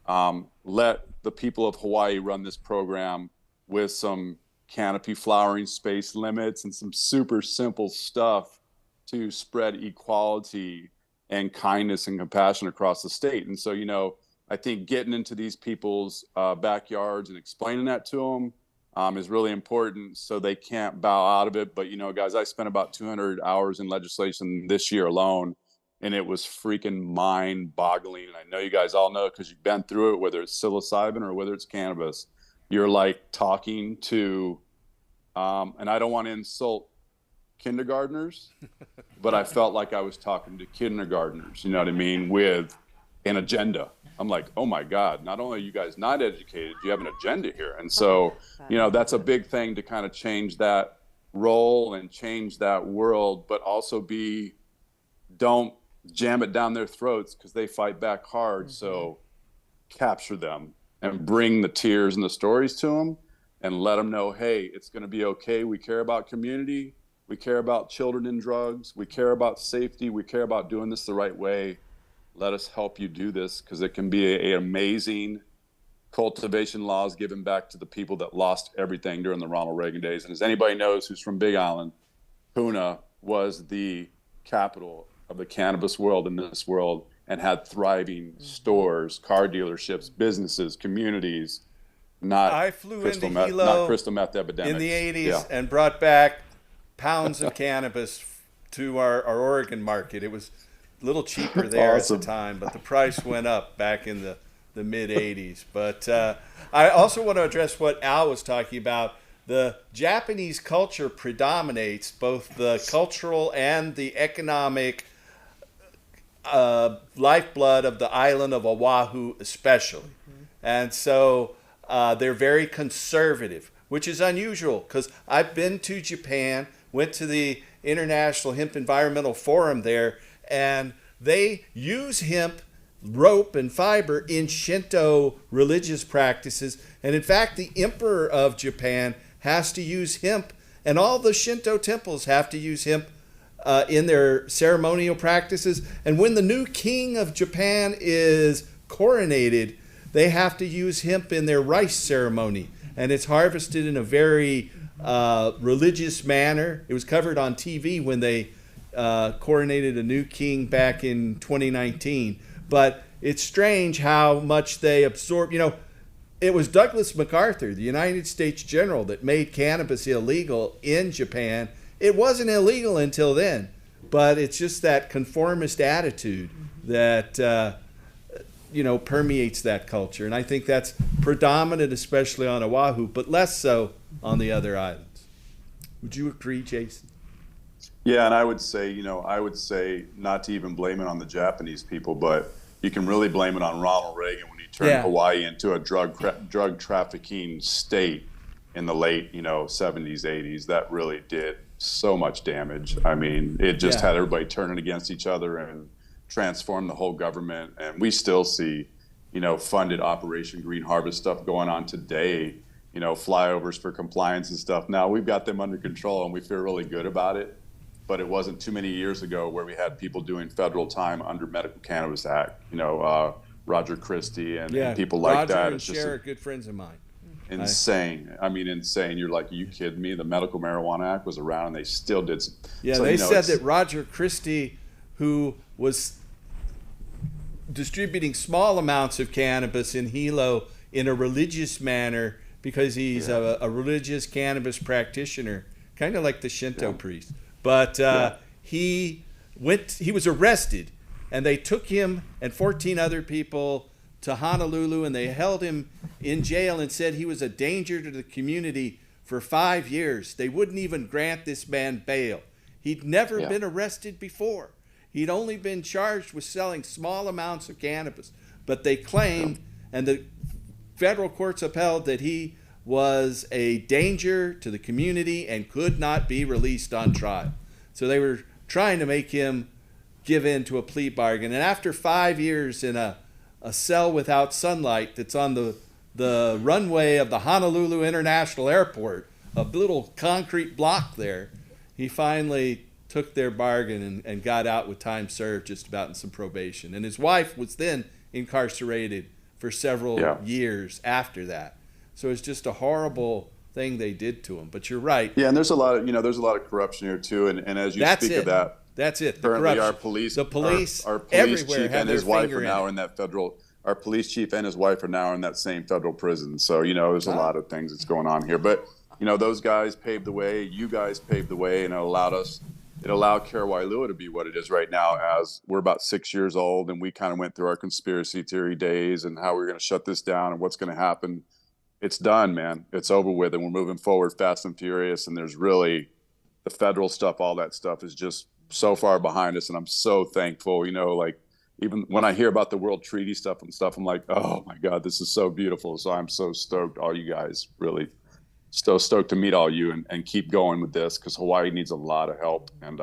Let the people of Hawaii run this program with some canopy flowering space limits and some super simple stuff to spread equality and kindness and compassion across the state. And so, I think getting into these people's backyards and explaining that to them is really important so they can't bow out of it. But, guys, I spent about 200 hours in legislation this year alone, and it was freaking mind-boggling. And I know you guys all know because you've been through it, whether it's psilocybin or whether it's cannabis. You're like talking to, and I don't want to insult kindergartners, but I felt like I was talking to kindergartners, you know what I mean, with an agenda. I'm like, oh my God, not only are you guys not educated, you have an agenda here. And so, that's a big thing to kind of change that role and change that world, but also don't jam it down their throats because they fight back hard. Mm-hmm. So capture them and bring the tears and the stories to them and let them know, hey, it's going to be okay. We care about community. We care about children in drugs. We care about safety. We care about doing this the right way. Let us help you do this because it can be an amazing cultivation laws given back to the people that lost everything during the Ronald Reagan days. And as anybody knows who's from Big Island, Puna was the capital of the cannabis world in this world and had thriving stores, car dealerships, businesses, communities. I flew into Hilo not crystal meth epidemics. In the 80s and brought back pounds of cannabis to our Oregon market. It was a little cheaper there at the time, but the price went up back in the the mid 80s. But I also want to address what Al was talking about. The Japanese culture predominates, both the cultural and the economic lifeblood of the island of Oahu especially. Mm-hmm. And so they're very conservative, which is unusual because I've been to Japan, went to the International Hemp Environmental Forum there, and they use hemp, rope, and fiber in Shinto religious practices. And in fact, the emperor of Japan has to use hemp, and all the Shinto temples have to use hemp in their ceremonial practices. And when the new king of Japan is coronated, they have to use hemp in their rice ceremony. And it's harvested in a very religious manner. It was covered on TV when they coronated a new king back in 2019. But it's strange how much they absorb. You know, it was Douglas MacArthur, the United States general, that made cannabis illegal in Japan. It wasn't illegal until then, but it's just that conformist attitude that permeates that culture. And I think that's predominant, especially on Oahu, but less so on the other islands. Would you agree, Jason? Yeah, and I would say not to even blame it on the Japanese people, but you can really blame it on Ronald Reagan when he turned Hawaii into a drug trafficking state in the late 70s, 80s. That really did so much damage. I mean, it just had everybody turning against each other and transformed the whole government. And we still see, funded Operation Green Harvest stuff going on today, flyovers for compliance and stuff. Now we've got them under control and we feel really good about it. But it wasn't too many years ago where we had people doing federal time under Medical Cannabis Act, Roger Christie and people like Roger that. And it's Cher just are good friends of mine. Insane. I mean, insane. You're like, are you kidding me? The Medical Marijuana Act was around and they still did some. Yeah, so, they said that Roger Christie, who was distributing small amounts of cannabis in Hilo in a religious manner because he's a religious cannabis practitioner, kind of like the Shinto priest. But he was arrested, and they took him and 14 other people to Honolulu, and they held him in jail and said he was a danger to the community for 5 years. They wouldn't even grant this man bail. He'd never been arrested before. He'd only been charged with selling small amounts of cannabis. But they claimed, and the federal courts upheld, that he was a danger to the community and could not be released on trial. So they were trying to make him give in to a plea bargain. And after 5 years in a cell without sunlight that's on the runway of the Honolulu International Airport, a little concrete block there, he finally took their bargain and got out with time served, just about, in some probation. And his wife was then incarcerated for several years after that. So it's just a horrible thing they did to him. But you're right. Yeah, and there's a lot of corruption here too. And as you speak of that, that's it. Currently, our police chief and his wife are now in that federal. Our police chief and his wife are now in that same federal prison. So there's a lot of things that's going on here. But those guys paved the way. You guys paved the way, and it allowed Karawailua to be what it is right now. As we're about 6 years old, and we kind of went through our conspiracy theory days and how we're going to shut this down and what's going to happen. It's done, man. It's over with, and we're moving forward fast and furious. And there's really the federal stuff, all that stuff is just so far behind us. And I'm so thankful, like even when I hear about the World Treaty stuff and stuff, I'm like, oh my God, this is so beautiful. So I'm so stoked. All you guys, really so stoked to meet all you and keep going with this, because Hawaii needs a lot of help. And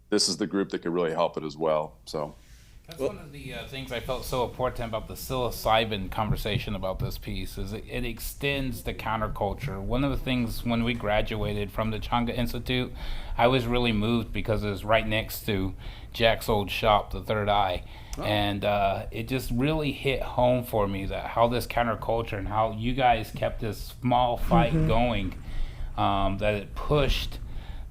this is the group that could really help it as well. So. That's one of the things I felt so important about the psilocybin conversation about this piece, is it extends the counterculture. One of the things when we graduated from the Changa Institute, I was really moved because it was right next to Jack's old shop, the Third Eye. Oh. And it just really hit home for me that how this counterculture and how you guys kept this small fight going, that it pushed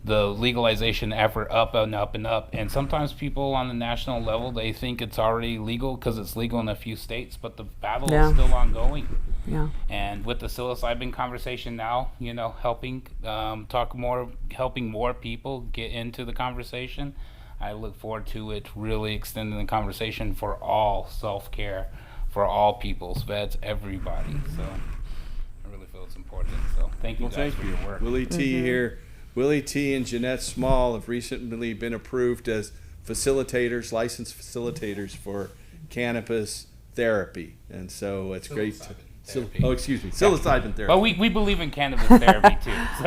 the legalization effort up and up and up. And sometimes people on the national level, they think it's already legal because it's legal in a few states, but the battle is still ongoing. Yeah. And with the psilocybin conversation now, helping helping more people get into the conversation, I look forward to it really extending the conversation for all self-care for all peoples, vets, everybody. So I really feel it's important. So thank you Well, guys thank for you. your work. Willie T here. Willie T and Jeanette Small have recently been approved as facilitators, licensed facilitators for cannabis therapy. And so it's great to... Therapy. Psilocybin therapy. But we believe in cannabis therapy too. So.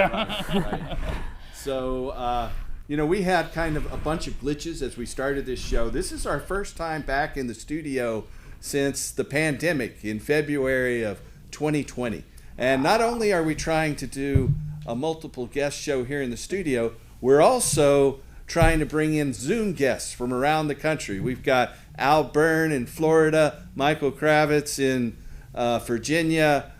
Right. So, we had kind of a bunch of glitches as we started this show. This is our first time back in the studio since the pandemic in February of 2020. And not only are we trying to do a multiple guest show here in the studio, we're also trying to bring in Zoom guests from around the country. We've got Al Byrne in Florida, Michael Kravitz in Virginia,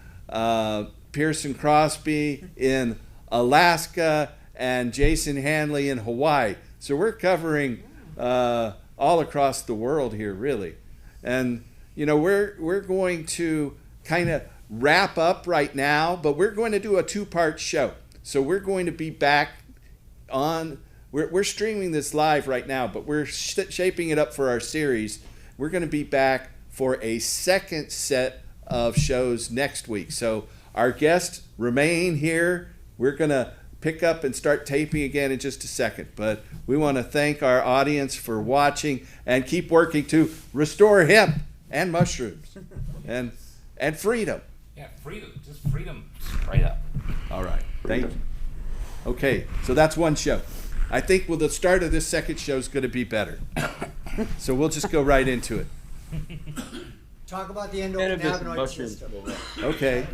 Pearson Crosby in Alaska, and Jason Hanley in Hawaii. So we're covering all across the world here, really. And we're going to kind of wrap up right now, but we're going to do a two-part show. So we're going to be back on. We're streaming this live right now, but we're shaping it up for our series. We're going to be back for a second set of shows next week. So our guests remain here. We're going to pick up and start taping again in just a second. But we want to thank our audience for watching and keep working to restore hemp and mushrooms and freedom. Yeah, freedom. Just freedom straight up. All right. Thank you. Okay, so that's one show. I think the start of this second show is going to be better. So we'll just go right into it. Talk about the Cannabis endocannabinoid mushrooms. system. Okay.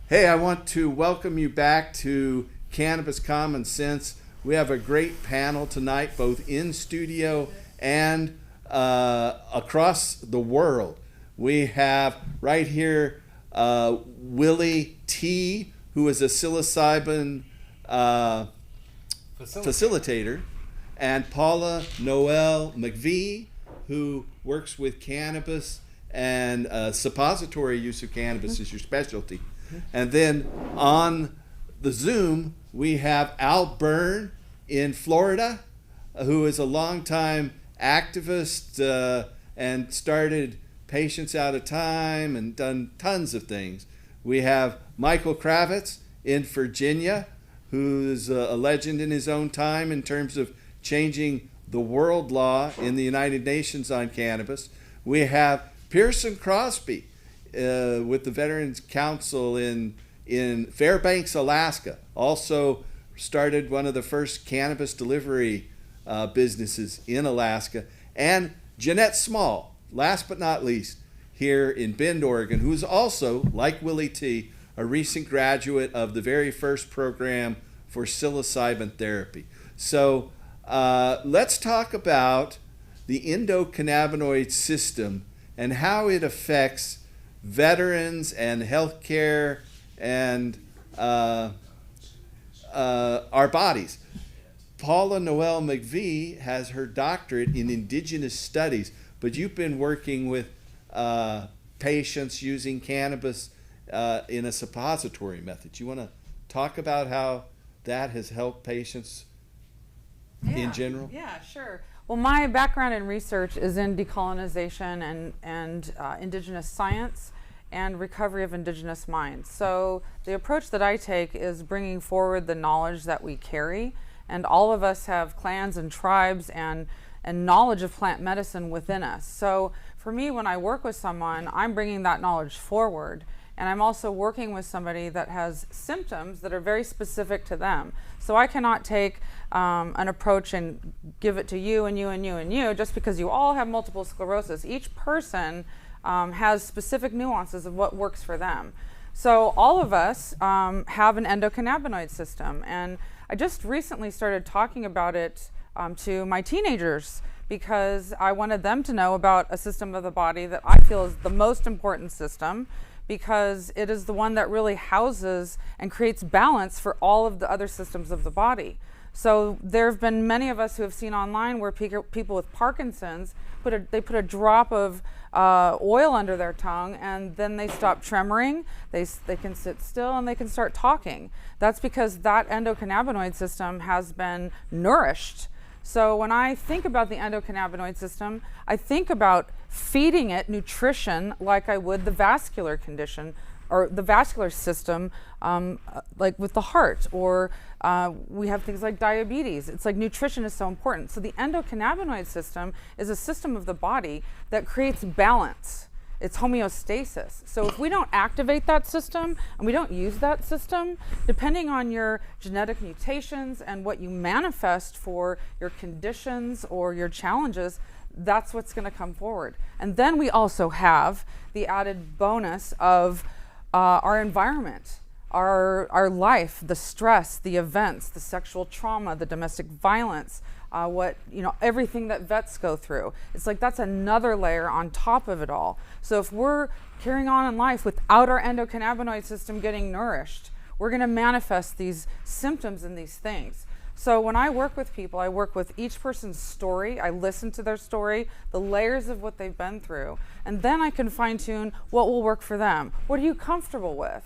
Hey, I want to welcome you back to Cannabis Common Sense. We have a great panel tonight, both in studio and across the world. We have right here Willie T, who is a psilocybin facilitator, and Paula Noel McVie, who works with cannabis and suppository use of cannabis is your specialty. And then on the Zoom, we have Al Byrne in Florida, who is a longtime activist and started Patients Out of Time and done tons of things. We have Michael Kravitz in Virginia, who's a legend in his own time in terms of changing the world law in the United Nations on cannabis. We have Pearson Crosby with the Veterans Council in Fairbanks, Alaska. Also started one of the first cannabis delivery businesses in Alaska. And Jeanette Small, last but not least, here in Bend, Oregon, who is also, like Willie T., a recent graduate of the very first program for psilocybin therapy. So let's talk about the endocannabinoid system and how it affects veterans and healthcare and our bodies. Paula Noel McVie has her doctorate in indigenous studies, but you've been working with patients using cannabis in a suppository method. You want to talk about how that has helped patients in general? Yeah, sure. Well, my background in research is in decolonization and indigenous science and recovery of indigenous minds. So the approach that I take is bringing forward the knowledge that we carry, and all of us have clans and tribes and knowledge of plant medicine within us. So for me, when I work with someone, I'm bringing that knowledge forward. And I'm also working with somebody that has symptoms that are very specific to them. So I cannot take an approach and give it to you and you and you and you just because you all have multiple sclerosis. Each person has specific nuances of what works for them. So all of us have an endocannabinoid system. And I just recently started talking about it to my teenagers because I wanted them to know about a system of the body that I feel is the most important system, because it is the one that really houses and creates balance for all of the other systems of the body. So there have been many of us who have seen online where people with Parkinson's they put a drop of oil under their tongue and then they stop tremoring, they can sit still and they can start talking. That's because that endocannabinoid system has been nourished So when I think about the endocannabinoid system, I think about feeding it nutrition like I would the vascular condition or the vascular system, like with the heart, or we have things like diabetes. It's like nutrition is so important. So the endocannabinoid system is a system of the body that creates balance. It's homeostasis. So if we don't activate that system and we don't use that system, depending on your genetic mutations and what you manifest for your conditions or your challenges, that's what's going to come forward. And then we also have the added bonus of our environment, our life, the stress, the events, the sexual trauma, the domestic violence, everything that vets go through. It's like that's another layer on top of it all. So if we're carrying on in life without our endocannabinoid system getting nourished, we're going to manifest these symptoms and these things. So when I work with people, I work with each person's story. I listen to their story, the layers of what they've been through, and then I can fine tune what will work for them. What are you comfortable with?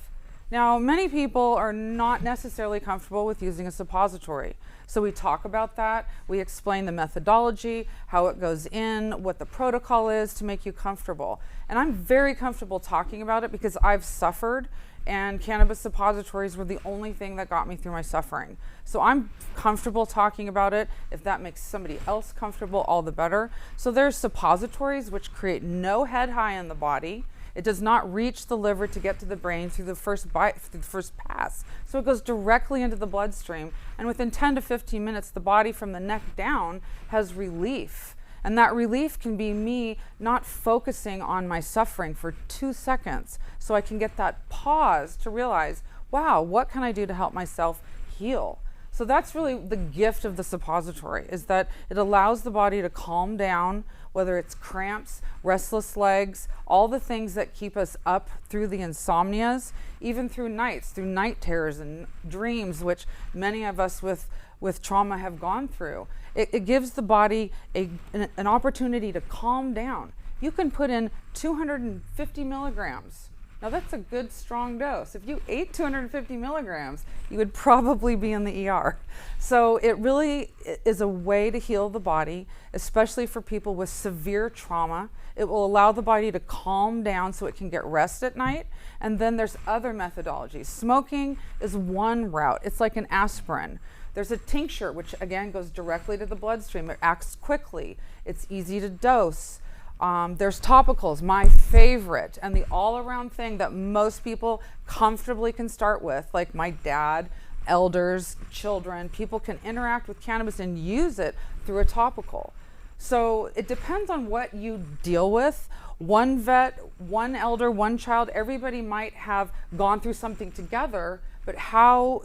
Now, many people are not necessarily comfortable with using a suppository. So we talk about that. We explain the methodology, how it goes in, what the protocol is to make you comfortable. And I'm very comfortable talking about it because I've suffered, and cannabis suppositories were the only thing that got me through my suffering. So I'm comfortable talking about it. If that makes somebody else comfortable, all the better. So there's suppositories which create no head high in the body. It does not reach the liver to get to the brain through the first pass. So it goes directly into the bloodstream, and within 10 to 15 minutes, the body from the neck down has relief. And that relief can be me not focusing on my suffering for 2 seconds, so I can get that pause to realize, wow, what can I do to help myself heal? So that's really the gift of the suppository, is that it allows the body to calm down, whether it's cramps, restless legs, all the things that keep us up through the insomnias, even through nights, through night terrors and dreams, which many of us with trauma have gone through. It gives the body an opportunity to calm down. You can put in 250 milligrams. Now that's a good strong dose. If you ate 250 milligrams, you would probably be in the ER. So it really is a way to heal the body, especially for people with severe trauma. It will allow the body to calm down so it can get rest at night. And then there's other methodologies. Smoking is one route. It's like an aspirin. There's a tincture, which again goes directly to the bloodstream. It acts quickly. It's easy to dose. There's topicals, my favorite, and the all-around thing that most people comfortably can start with, like my dad, elders, children. People can interact with cannabis and use it through a topical. So it depends on what you deal with. One vet, one elder, one child, everybody might have gone through something together, but how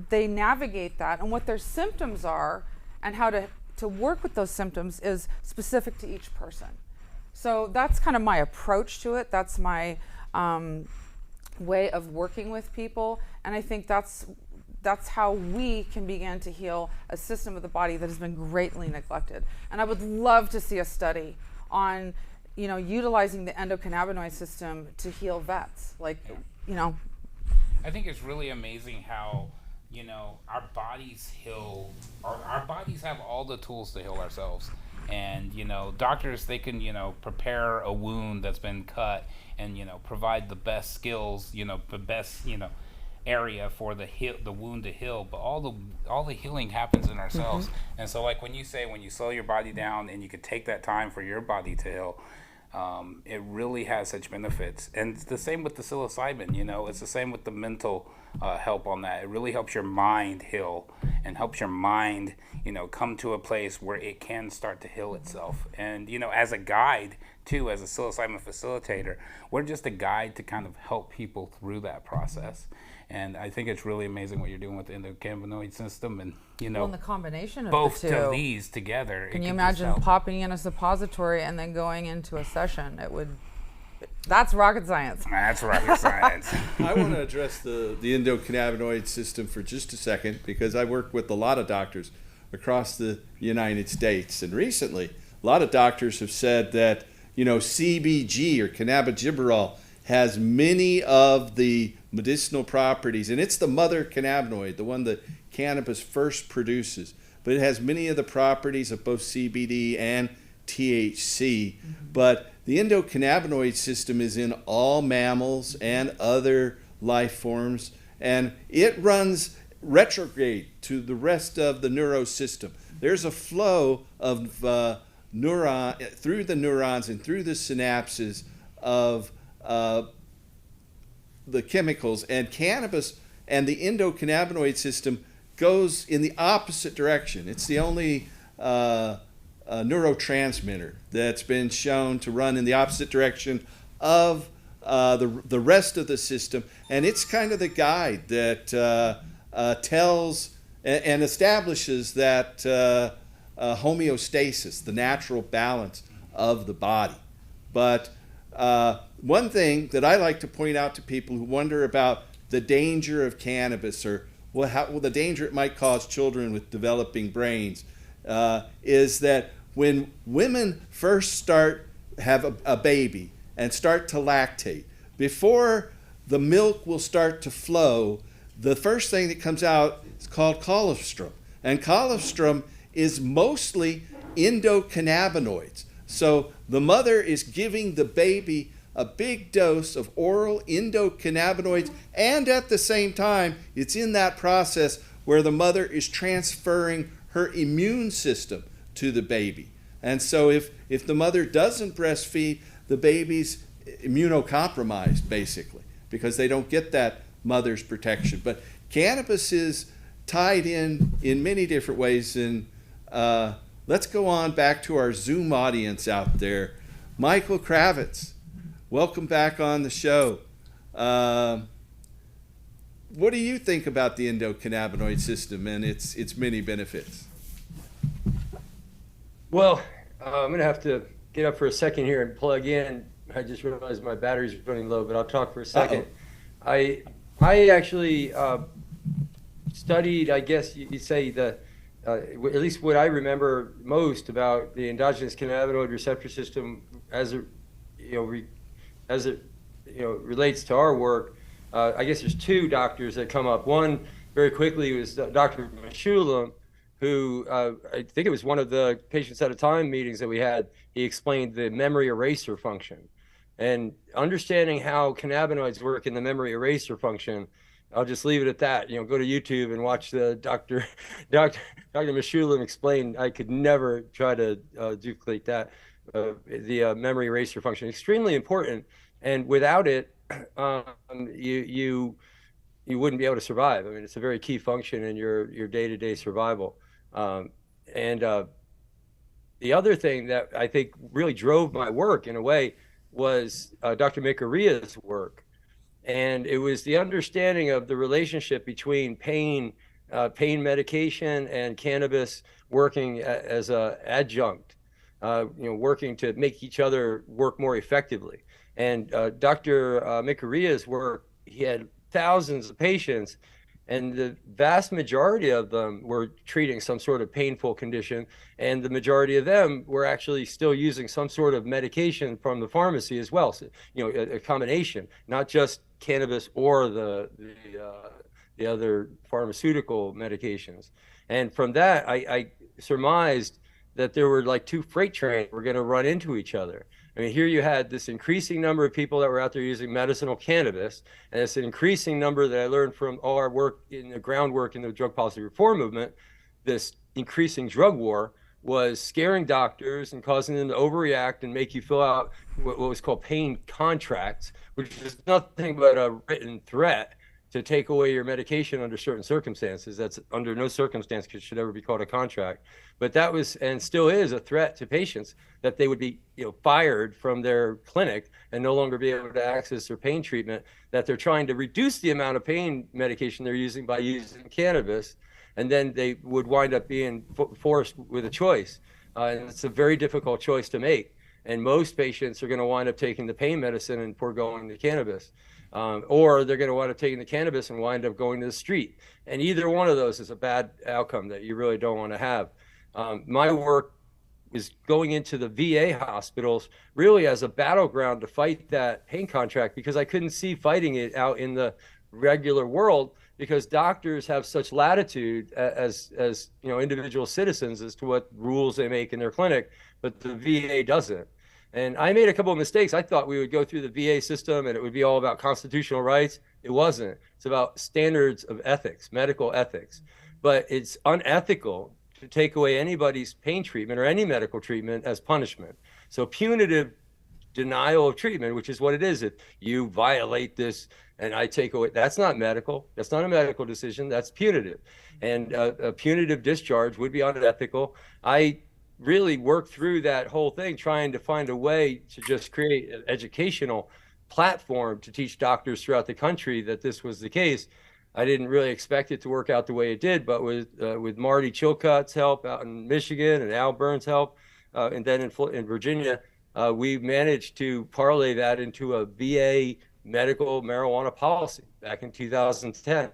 they navigate that and what their symptoms are and how to work with those symptoms is specific to each person. So that's kind of my approach to it. That's my way of working with people. And I think that's how we can begin to heal a system of the body that has been greatly neglected. And I would love to see a study on, utilizing the endocannabinoid system to heal vets. I think it's really amazing how, our bodies heal, our bodies have all the tools to heal ourselves. And, doctors, they can, prepare a wound that's been cut and, provide the best skills, the best, area for the wound to heal. But all the healing happens in ourselves. Mm-hmm. And so, like when you slow your body down and you can take that time for your body to heal, it really has such benefits. And it's the same with the psilocybin, it's the same with the mental help on that. It really helps your mind heal and helps your mind, come to a place where it can start to heal itself. And, as a guide too, as a psilocybin facilitator, we're just a guide to kind of help people through that process. And I think it's really amazing what you're doing with the endocannabinoid system and, well, and the combination of both the two. of these together. Can you imagine popping in a suppository and then going into a session? That's rocket science. That's rocket science. I want to address the endocannabinoid system for just a second because I work with a lot of doctors across the United States. And recently, a lot of doctors have said that, CBG or cannabidiol has many of the medicinal properties, and it's the mother cannabinoid, the one that cannabis first produces, but it has many of the properties of both CBD and THC. But the endocannabinoid system is in all mammals and other life forms, and it runs retrograde to the rest of the neurosystem. There's a flow of neuron through the neurons and through the synapses of the chemicals, and cannabis and the endocannabinoid system goes in the opposite direction. It's the only neurotransmitter that's been shown to run in the opposite direction of the rest of the system, and it's kind of the guide that tells and establishes that homeostasis, the natural balance of the body. But one thing that I like to point out to people who wonder about the danger of cannabis, or the danger it might cause children with developing brains, is that when women first have a baby and start to lactate, before the milk will start to flow, the first thing that comes out is called colostrum. And colostrum is mostly endocannabinoids. So the mother is giving the baby a big dose of oral endocannabinoids, and at the same time, it's in that process where the mother is transferring her immune system to the baby. And so if the mother doesn't breastfeed, the baby's immunocompromised, basically, because they don't get that mother's protection. But cannabis is tied in many different ways. And let's go on back to our Zoom audience out there. Michael Kravitz, welcome back on the show. What do you think about the endocannabinoid system and its many benefits? Well, I'm going to have to get up for a second here and plug in. I just realized my battery's running low, but I'll talk for a second. I actually studied, I guess you'd say, at least what I remember most about the endogenous cannabinoid receptor system as it relates to our work. I guess there's two doctors that come up. One very quickly was Dr. Meshulam, who I think it was one of the Patients at a Time meetings that we had. He explained the memory eraser function. And understanding how cannabinoids work in the memory eraser function, I'll just leave it at that. Go to YouTube and watch the Dr. Meshulam explain. I could never try to duplicate that. The memory eraser function, extremely important. And without it, you wouldn't be able to survive. I mean, it's a very key function in your day-to-day survival. The other thing that I think really drove my work in a way was Dr. Mikaria's work. And it was the understanding of the relationship between pain medication and cannabis working as an adjunct, working to make each other work more effectively. And Dr. Mikaria's work, he had thousands of patients, and the vast majority of them were treating some sort of painful condition, and the majority of them were actually still using some sort of medication from the pharmacy as well. So, a combination, not just cannabis or the other pharmaceutical medications. And from that, I surmised that there were like two freight trains were going to run into each other. I mean, here you had this increasing number of people that were out there using medicinal cannabis, and it's an increasing number that I learned from all our work in the groundwork in the drug policy reform movement. This increasing drug war was scaring doctors and causing them to overreact and make you fill out what was called pain contracts, which is nothing but a written threat to take away your medication under certain circumstances. That's under no circumstance should ever be called a contract. But that was, and still is, a threat to patients that they would be fired from their clinic and no longer be able to access their pain treatment, that they're trying to reduce the amount of pain medication they're using by using cannabis. And then they would wind up being forced with a choice. And it's a very difficult choice to make. And most patients are going to wind up taking the pain medicine and foregoing the cannabis. Or they're going to wind up taking the cannabis and wind up going to the street. And either one of those is a bad outcome that you really don't want to have. My work is going into the VA hospitals really as a battleground to fight that pain contract, because I couldn't see fighting it out in the regular world, because doctors have such latitude as individual citizens as to what rules they make in their clinic, but the VA doesn't. And I made a couple of mistakes. I thought we would go through the VA system and it would be all about constitutional rights. It wasn't. It's about standards of ethics, medical ethics. But it's unethical to take away anybody's pain treatment or any medical treatment as punishment. So punitive denial of treatment, which is what it is. If you violate this and I take away, that's not medical. That's not a medical decision. That's punitive. And a punitive discharge would be unethical. I really worked through that whole thing, trying to find a way to just create an educational platform to teach doctors throughout the country that this was the case. I didn't really expect it to work out the way it did, but with Marty Chilcott's help out in Michigan and Al Burns' help, and then in Virginia, we managed to parlay that into a VA medical marijuana policy back in 2010.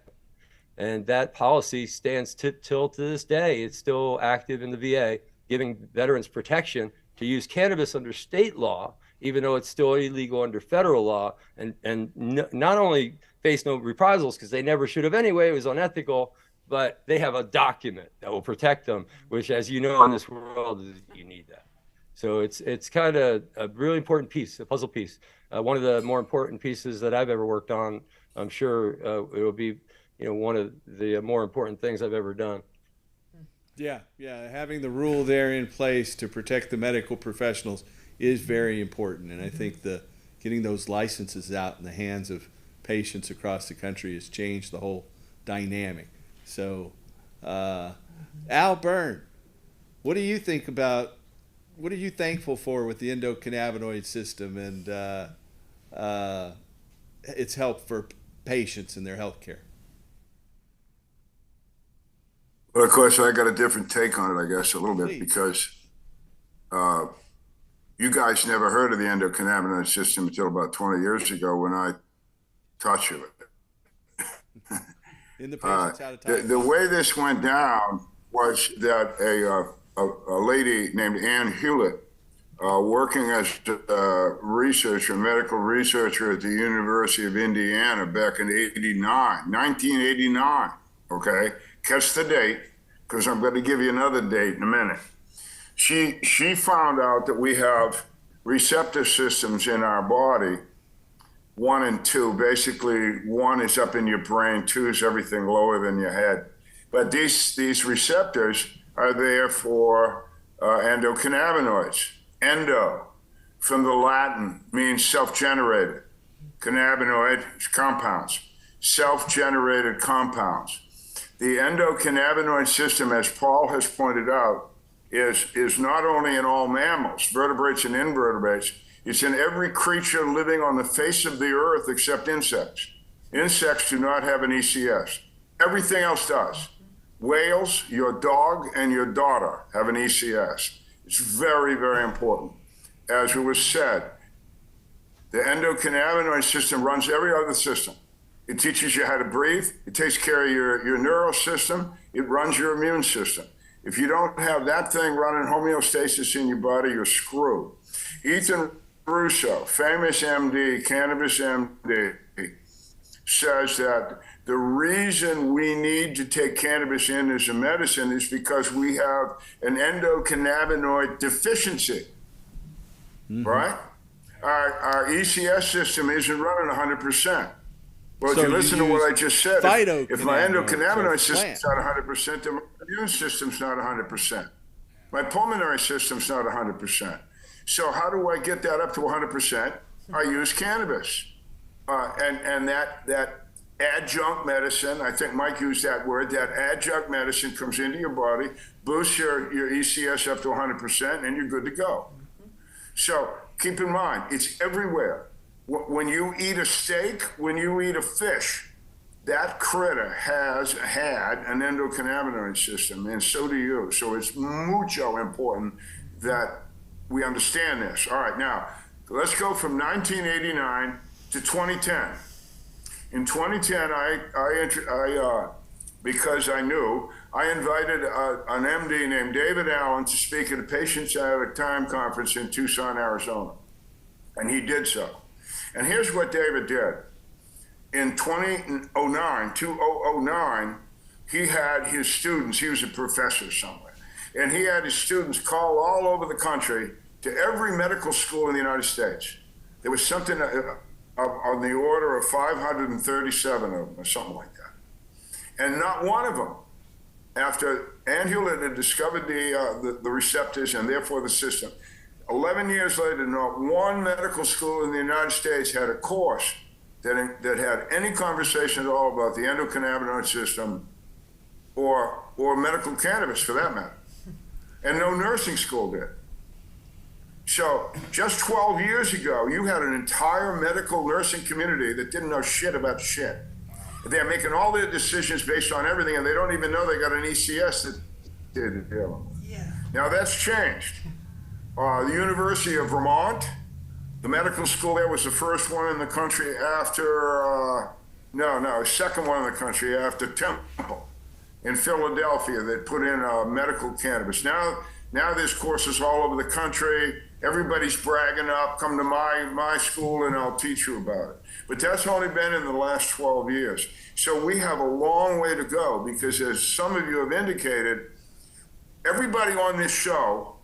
And that policy stands till to this day. It's still active in the VA, giving veterans protection to use cannabis under state law, even though it's still illegal under federal law, and not only face no reprisals because they never should have anyway, it was unethical, but they have a document that will protect them, which, as you know, in this world, you need that. So it's kind of a really important piece, a puzzle piece. One of the more important pieces that I've ever worked on. I'm sure it will be, one of the more important things I've ever done. Yeah. Having the rule there in place to protect the medical professionals is very important, and I think getting those licenses out in the hands of patients across the country has changed the whole dynamic. So, Al Byrne, what do you think about? What are you thankful for with the endocannabinoid system and its help for patients and their health care? Well, of course, I got a different take on it, I guess, a little bit, because you guys never heard of the endocannabinoid system until about 20 years ago when I taught you it. In the patients out of time. The way this went down was that a lady named Ann Hewlett, working as a researcher, medical researcher at the University of Indiana back in 1989, okay? Catch the date, because I'm going to give you another date in a minute. She found out that we have receptor systems in our body, 1 and 2. Basically, 1 is up in your brain, 2 is everything lower than your head. But these receptors are there for endocannabinoids. Endo, from the Latin, means self-generated. Cannabinoid is compounds, self-generated compounds. The endocannabinoid system, as Paul has pointed out, is not only in all mammals, vertebrates and invertebrates, it's in every creature living on the face of the earth except insects. Insects do not have an ECS. Everything else does. Whales, your dog, and your daughter have an ECS. It's very, very important. As it was said, the endocannabinoid system runs every other system. It teaches you how to breathe. It takes care of your neural system. It runs your immune system. If you don't have that thing running homeostasis in your body, you're screwed. Ethan Russo, famous MD, cannabis MD, says that the reason we need to take cannabis in as a medicine is because we have an endocannabinoid deficiency, right? Our ECS system isn't running 100%. Well, So if you you listen to what I just said, if my endocannabinoid phytocannabinoids, so system's not 100%, then my immune system's not 100%. My pulmonary system's not 100%. So how do I get that up to 100%? I use cannabis. And that adjunct medicine, I think Mike used that word, that adjunct medicine comes into your body, boosts your ECS up to 100%, and you're good to go. So keep in mind, it's everywhere. When you eat a steak, when you eat a fish, that critter has had an endocannabinoid system, and so do you. So it's mucho important that we understand this. All right, now, let's go from 1989 to 2010. In 2010, because I knew, I invited an MD named David Allen to speak at a Patients at a Time conference in Tucson, Arizona. And he did so. And here's what David did. in 2009, he had his students, he was a professor somewhere, and he had his students call all over the country to every medical school in the United States. There was something on the order of 537 of them or something like that. And not one of them, after Ann Hewlett had discovered the receptors and therefore the system, 11 years later, not one medical school in the United States had a course that had any conversation at all about the endocannabinoid system or medical cannabis for that matter. And no nursing school did. So just 12 years ago, you had an entire medical nursing community that didn't know shit about shit. They're making all their decisions based on everything, and they don't even know they got an ECS that did it. Yeah. Now that's changed. The University of Vermont, the medical school there was the first one in the country after, second one in the country after Temple in Philadelphia that put in medical cannabis. Now there's courses all over the country. Everybody's bragging up, come to my school and I'll teach you about it. But that's only been in the last 12 years. So we have a long way to go because as some of you have indicated, everybody on this show,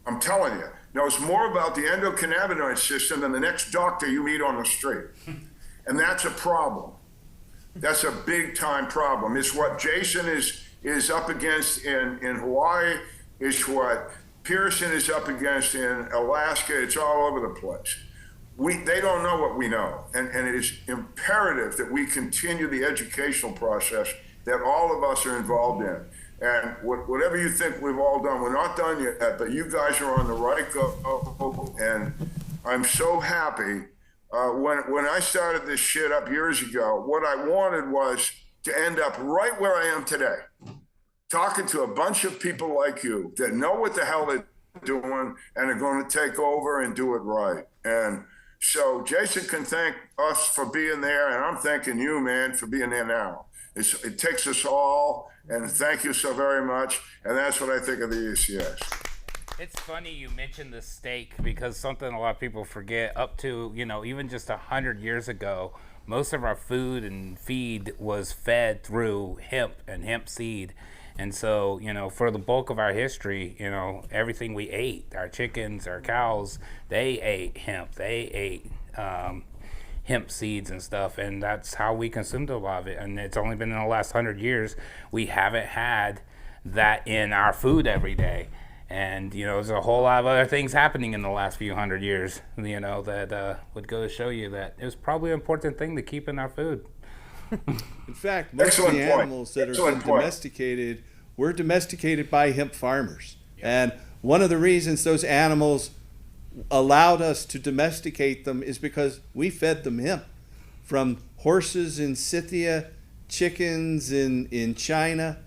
I'm telling you, knows more about the endocannabinoid system than the next doctor you meet on the street. And that's a problem. That's a big time problem. It's what Jason is up against in Hawaii. It's what Pearson is up against in Alaska. It's all over the place. They don't know what we know. And it is imperative that we continue the educational process that all of us are involved in. And whatever you think we've all done, we're not done yet, but you guys are on the right go. And I'm so happy. When I started this shit up years ago, what I wanted was to end up right where I am today, talking to a bunch of people like you that know what the hell they're doing and are going to take over and do it right. And so Jason can thank us for being there, and I'm thanking you, man, for being there now. It takes us all, and thank you so very much. And that's what I think of the ECS. It's funny you mentioned the steak because something a lot of people forget. Up to, even just 100 years ago, most of our food and feed was fed through hemp and hemp seed. And so, for the bulk of our history, everything we ate, our chickens, our cows, they ate hemp. They ate hemp seeds and stuff, and that's how we consumed a lot of it. And it's only been in the last 100 years we haven't had that in our food every day. And there's a whole lot of other things happening in the last few hundred years, that would go to show you that it was probably an important thing to keep in our food. In fact, most of the animals that are domesticated were domesticated by hemp farmers. Yep. And one of the reasons those animals allowed us to domesticate them is because we fed them hemp. From horses in Scythia, chickens in China,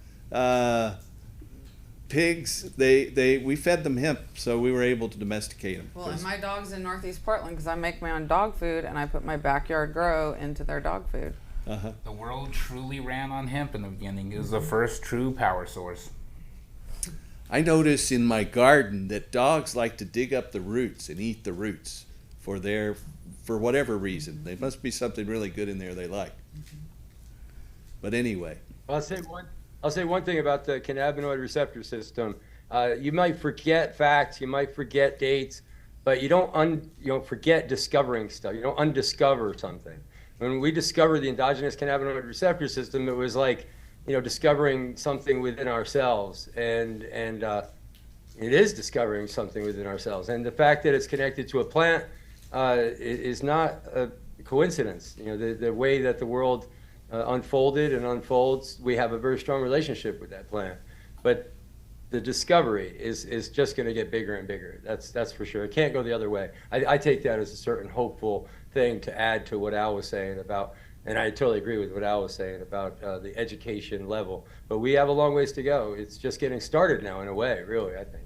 pigs, we fed them hemp, so we were able to domesticate them. Well, and my dog's in Northeast Portland because I make my own dog food and I put my backyard grow into their dog food. Uh-huh. The world truly ran on hemp in the beginning. It was the first true power source. I notice in my garden that dogs like to dig up the roots and eat the roots for whatever reason. There must be something really good in there they like. But anyway. I'll say one thing about the cannabinoid receptor system. You might forget facts, you might forget dates, but you don't forget discovering stuff. You don't undiscover something. When we discovered the endogenous cannabinoid receptor system, it was like, discovering something within ourselves, and it is discovering something within ourselves. And the fact that it's connected to a plant is not a coincidence. The way that the world unfolded and unfolds, we have a very strong relationship with that plant. But the discovery is just going to get bigger and bigger. That's for sure. It can't go the other way. I take that as a certain hopeful thing to add to what Al was saying about. And I totally agree with what Al was saying about the education level. But we have a long ways to go. It's just getting started now, in a way, really, I think.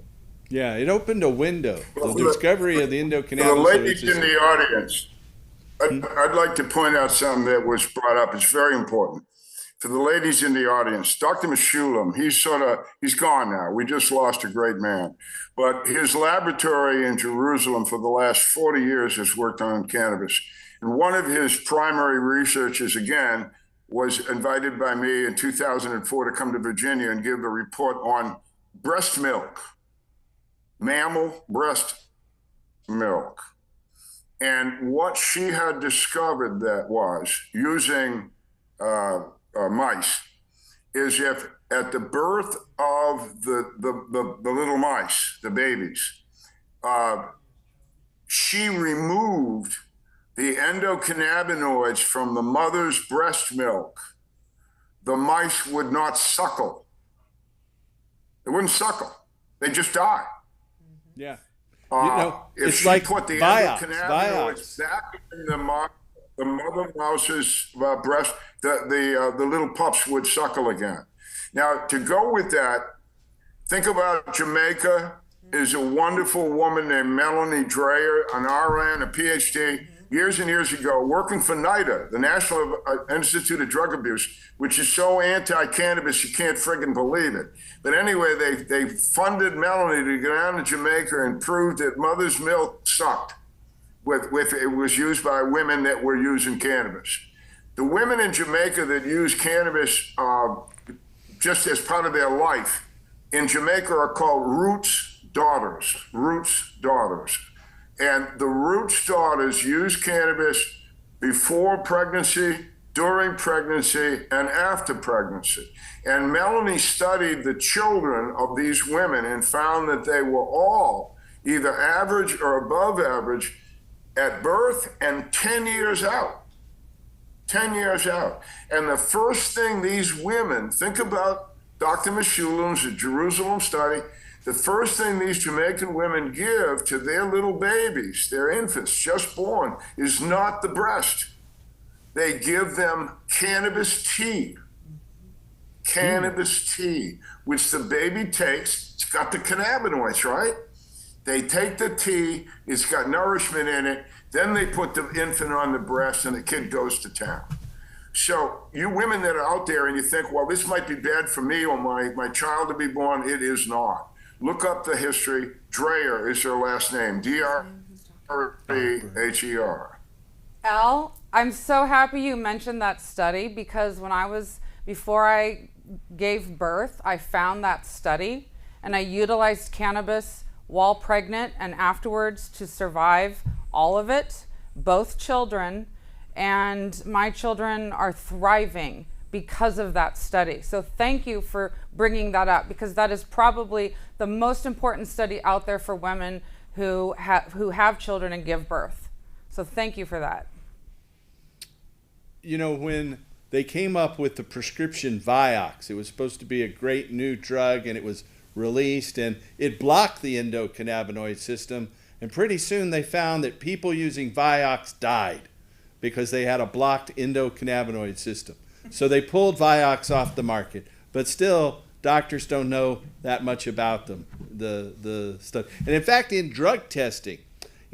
Yeah, it opened a window. The discovery of the endocannabinoid. For the ladies in the audience, I'd like to point out something that was brought up. It's very important. For the ladies in the audience, Dr. Meshulam, he's gone now. We just lost a great man. But his laboratory in Jerusalem for the last 40 years has worked on cannabis. one of his primary researchers, again, was invited by me in 2004 to come to Virginia and give a report on breast milk, mammal breast milk. And what she had discovered that was using mice is if at the birth of the little mice, the babies, she removed the endocannabinoids from the mother's breast milk, the mice would not suckle. They wouldn't suckle. They just die. Yeah. If it's she like put the Vioxx. endocannabinoids back in the mother mouse's breast, the little pups would suckle again. Now, to go with that, think about Jamaica. Is a wonderful woman named Melanie Dreyer, an RN, a PhD, years and years ago, working for NIDA, the National Institute of Drug Abuse, which is so anti-cannabis you can't friggin' believe it. But anyway, they funded Melanie to go down to Jamaica and prove that mother's milk sucked with it was used by women that were using cannabis. The women in Jamaica that use cannabis just as part of their life in Jamaica are called Roots daughters. And the Roots daughters use cannabis before pregnancy, during pregnancy, and after pregnancy. And Melanie studied the children of these women and found that they were all either average or above average at birth and 10 years out. 10 years out. And the first thing these women, think about Dr. Meshulam's Jerusalem study, the first thing these Jamaican women give to their little babies, their infants just born, is not the breast. They give them cannabis tea. Cannabis tea, which the baby takes. It's got the cannabinoids, right? They take the tea, it's got nourishment in it, then they put the infant on the breast and the kid goes to town. So you women that are out there and you think, well, this might be bad for me or my child to be born, it is not. Look up the history. Dreyer is her last name. D-R-E-H-E-R. Al, I'm so happy you mentioned that study because before I gave birth, I found that study and I utilized cannabis while pregnant and afterwards to survive all of it, both children, and my children are thriving because of that study. So thank you for bringing that up because that is probably the most important study out there for women who have children and give birth. So thank you for that. You know, when they came up with the prescription Vioxx, it was supposed to be a great new drug and it was released and it blocked the endocannabinoid system. And pretty soon they found that people using Vioxx died because they had a blocked endocannabinoid system. So they pulled Vioxx off the market, but still doctors don't know that much about them, the stuff. And in fact, in drug testing,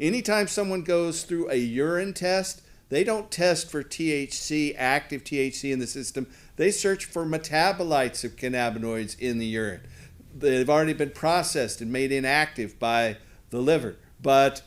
anytime someone goes through a urine test, they don't test for THC, active THC in the system. They search for metabolites of cannabinoids in the urine. They've already been processed and made inactive by the liver. But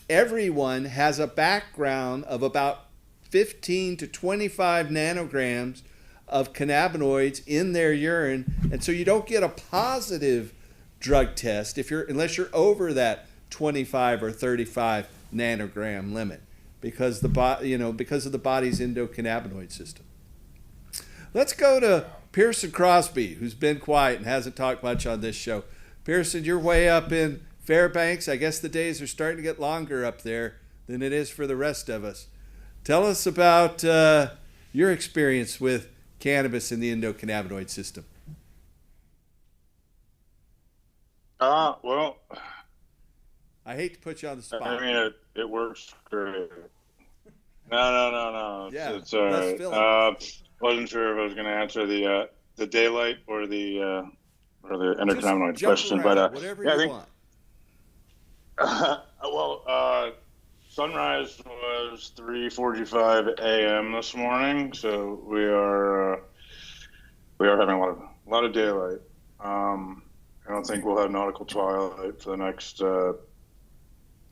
everyone has a background of about 15 to 25 nanograms of cannabinoids in their urine, and so you don't get a positive drug test unless you're over that 25 or 35 nanogram limit because because of the body's endocannabinoid system. Let's go to Pearson Crosby, who's been quiet and hasn't talked much on this show. Pearson, you're way up in Fairbanks. I guess the days are starting to get longer up there than it is for the rest of us. Tell us about your experience with cannabis in the endocannabinoid system. Well, I hate to put you on the spot. I mean, it works great. No. Yeah, It's all right. Wasn't sure if I was going to answer the daylight or the endocannabinoid question, but whatever yeah, you want. Well, sunrise was 3:45 a.m. this morning, so we are having a lot of daylight. I don't think we'll have nautical twilight for the next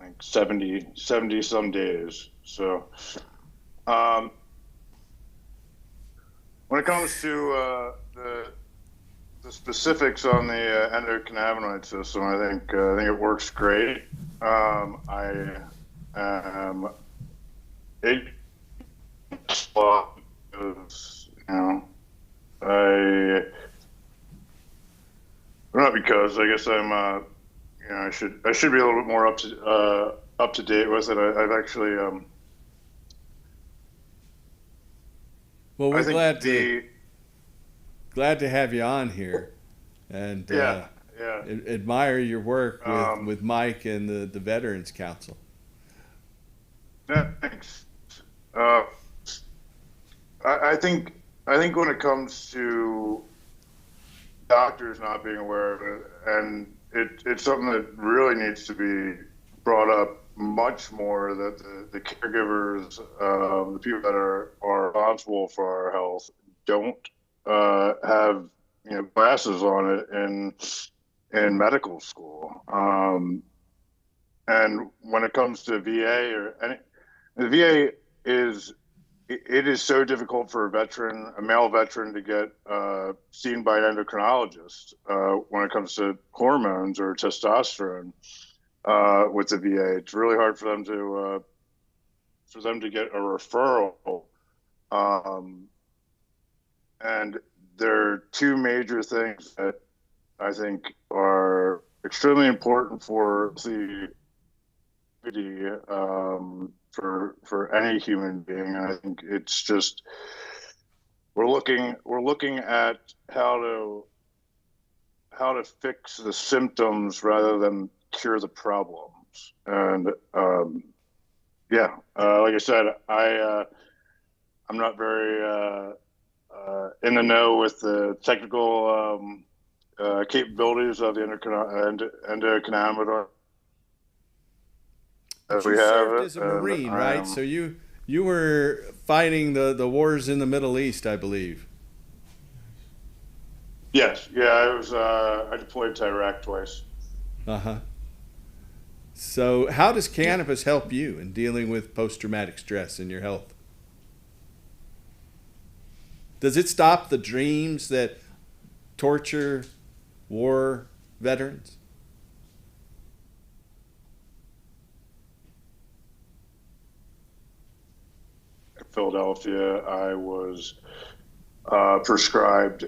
think 70 some days. So when it comes to the specifics on the endocannabinoid system, I think it works great. I am it because, not because I guess I'm I should be a little bit more up to date with it. I've actually Well, I we're think glad to have you on here, and yeah. admire your work with Mike and the Veterans Council. Thanks. I think when it comes to doctors not being aware of it, and it's something that really needs to be brought up much more, that the caregivers, the people that are responsible for our health, don't have classes on it in medical school. And when it comes to VA the VA it is so difficult for a male veteran, to get seen by an endocrinologist when it comes to hormones or testosterone with the VA. It's really hard for them to get a referral. And there are two major things that I think are extremely important for the for any human being. And I think it's just we're looking at how to fix the symptoms rather than cure the problems. And like I said, I'm not very in the know with the technical capabilities of the endocannabinoid. But you served as a Marine, right? So you were fighting the wars in the Middle East, I believe. Yes, yeah, I deployed to Iraq twice. So how does cannabis help you in dealing with post-traumatic stress in your health? Does it stop the dreams that torture war veterans? In Philadelphia, I was prescribed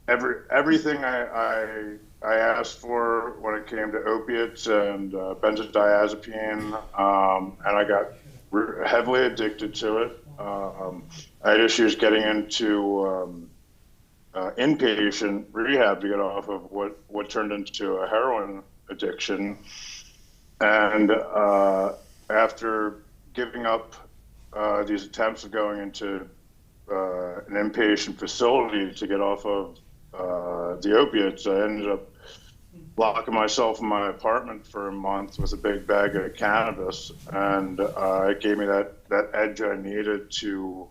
everything I asked for when it came to opiates and benzodiazepine, and I got heavily addicted to it. I had issues getting into inpatient rehab to get off of what turned into a heroin addiction. And after giving up these attempts of going into an inpatient facility to get off of the opiates, I ended up locking myself in my apartment for a month with a big bag of cannabis, and it gave me that edge I needed to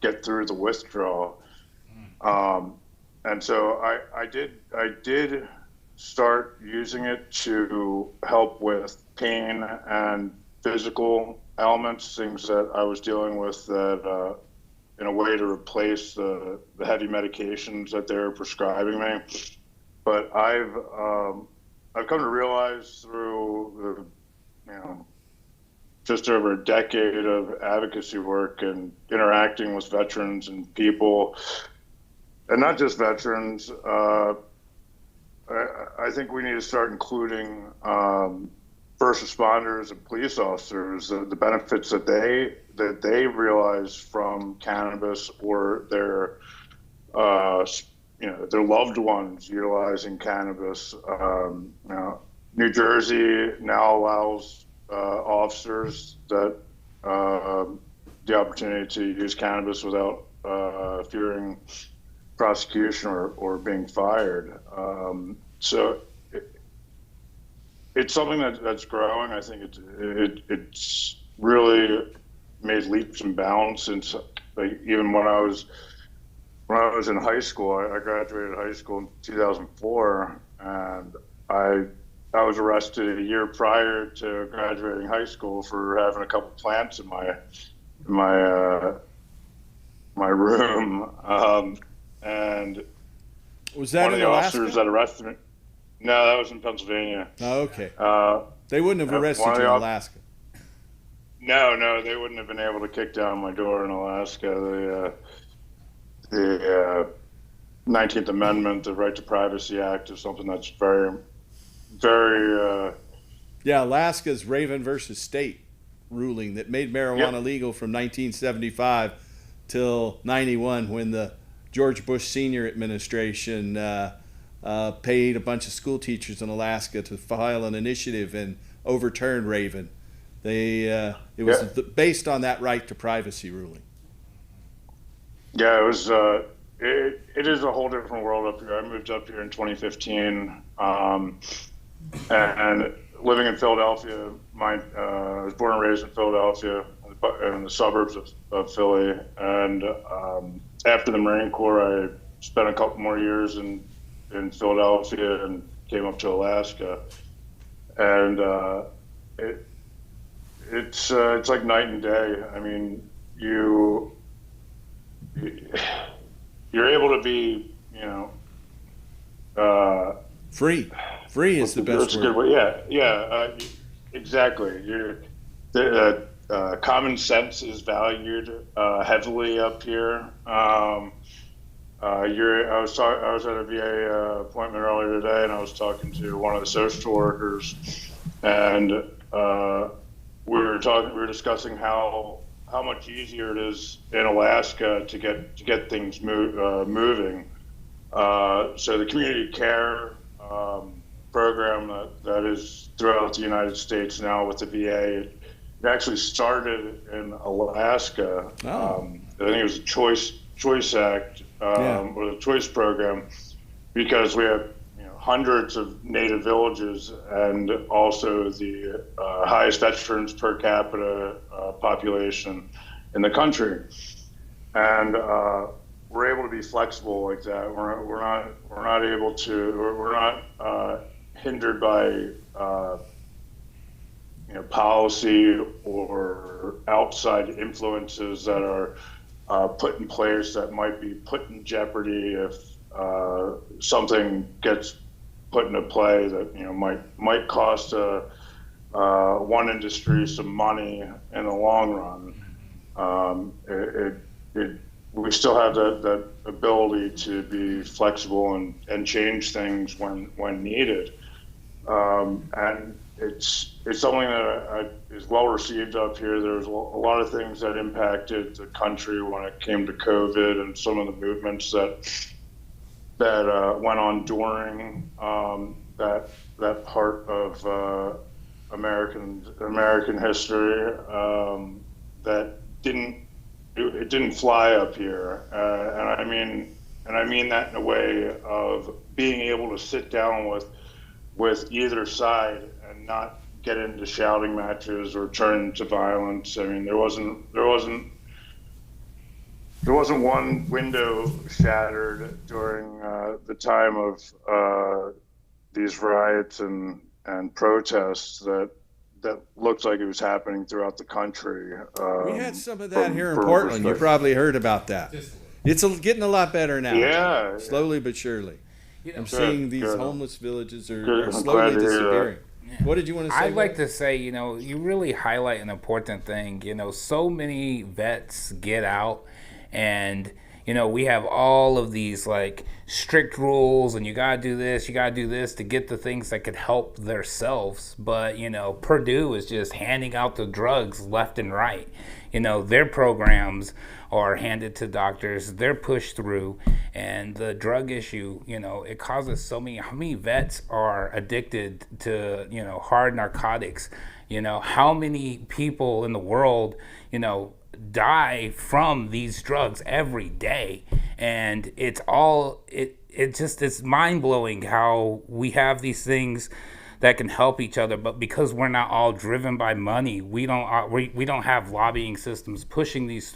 get through the withdrawal. And so I did start using it to help with pain and physical ailments, things that I was dealing with, that in a way to replace the heavy medications that they were prescribing me. But I've come to realize through just over a decade of advocacy work and interacting with veterans and people, and not just veterans, I think we need to start including first responders and police officers, the benefits that they realize from cannabis, or their loved ones utilizing cannabis. New Jersey now allows officers that the opportunity to use cannabis without fearing prosecution or being fired. So it's something that's growing. I think it's really made leaps and bounds since, like, even when I was in high school. I graduated high school in 2004, and I was was arrested a year prior to graduating high school for having a couple plants in my room, and Was that one of in the Alaska? officers that arrested me. No, that was in Pennsylvania. Oh, okay. Uh, They wouldn't have arrested one of you in the Alaska. No, they wouldn't have been able to kick down my door in Alaska. The 19th Amendment, the Right to Privacy Act, is something that's very, very. Yeah, Alaska's Raven versus State ruling that made marijuana legal from 1975 till 91, when the George Bush Senior administration paid a bunch of school teachers in Alaska to file an initiative and overturn Raven. It was based on that right to privacy ruling. Yeah, it was. It is a whole different world up here. I moved up here in 2015, and living in Philadelphia. I was born and raised in Philadelphia, in the suburbs of Philly. And after the Marine Corps, I spent a couple more years in Philadelphia and came up to Alaska. And it's like night and day. I mean, you're able to be, free is the best that's word. a good way. Yeah, exactly. Common sense is valued heavily up here. I was at a VA appointment earlier today, and I was talking to one of the social workers, and we were discussing how much easier it is in Alaska to get things moving. So the community care program that is throughout the United States now with the VA, it actually started in Alaska. I think it was a Choice Act or the Choice Program, because we have hundreds of native villages and also the highest veterans per capita population in the country, and we're able to be flexible like that. We're not hindered by policy or outside influences that are put in place that might be put in jeopardy if something gets put into play that might cost one industry some money in the long run. We still have that ability to be flexible and change things when needed, and it's something that is well received up here. There's a lot of things that impacted the country when it came to COVID and some of the movements that went on during that part of American history that didn't fly up here, and I mean that in a way of being able to sit down with either side and not get into shouting matches or turn to violence. I mean, there wasn't one window shattered during the time of these riots and protests that looked like it was happening throughout the country. We had some of that here in Portland. You probably heard about that. It's getting a lot better now. Yeah. Slowly but surely. I'm seeing these homeless villages are I'm slowly glad to hear disappearing. What did you want to say? I'd like to say, you really highlight an important thing. So many vets get out and, we have all of these like strict rules and you gotta do this to get the things that could help themselves. But, Purdue is just handing out the drugs left and right. Their programs are handed to doctors, they're pushed through, and the drug issue, it causes how many vets are addicted to, hard narcotics, how many people in the world, die from these drugs every day. And it's mind-blowing how we have these things that can help each other, but because we're not all driven by money, we don't have lobbying systems pushing these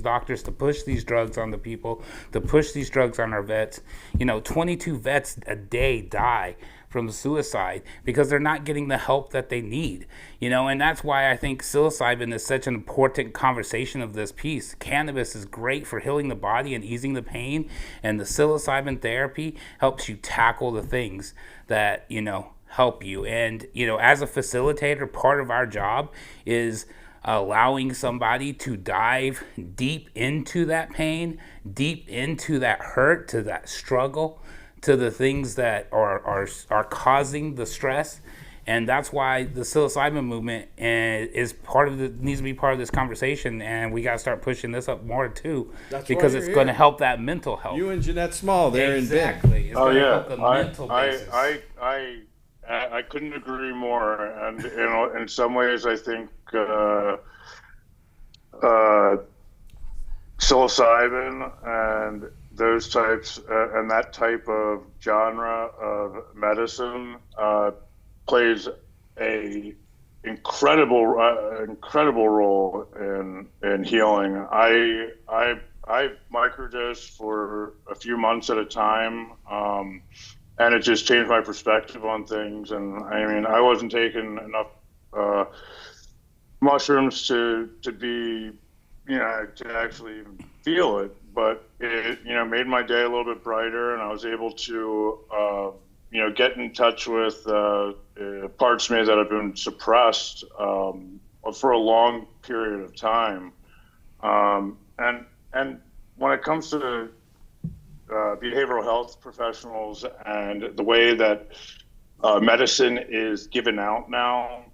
doctors to push these drugs on the people, to push these drugs on our vets. 22 vets a day die from suicide because they're not getting the help that they need, and that's why I think psilocybin is such an important conversation of this piece. Cannabis is great for healing the body and easing the pain, and the psilocybin therapy helps you tackle the things that, help you. And, as a facilitator, part of our job is allowing somebody to dive deep into that pain, deep into that hurt, to that struggle, to the things that are causing the stress. And that's why the psilocybin movement needs to be part of this conversation, and we got to start pushing this up more too, because it's going to help that mental health. You and Jeanette Small, they're exactly. in big. It's going to help the mental basis. I couldn't agree more. And in some ways, I think psilocybin and those types and that type of genre of medicine plays a incredible role in healing. I microdosed for a few months at a time, and it just changed my perspective on things. And I mean, I wasn't taking enough mushrooms to be, to actually feel it, but it, made my day a little bit brighter, and I was able to, get in touch with parts of me that have been suppressed for a long period of time. And when it comes to behavioral health professionals and the way that medicine is given out now,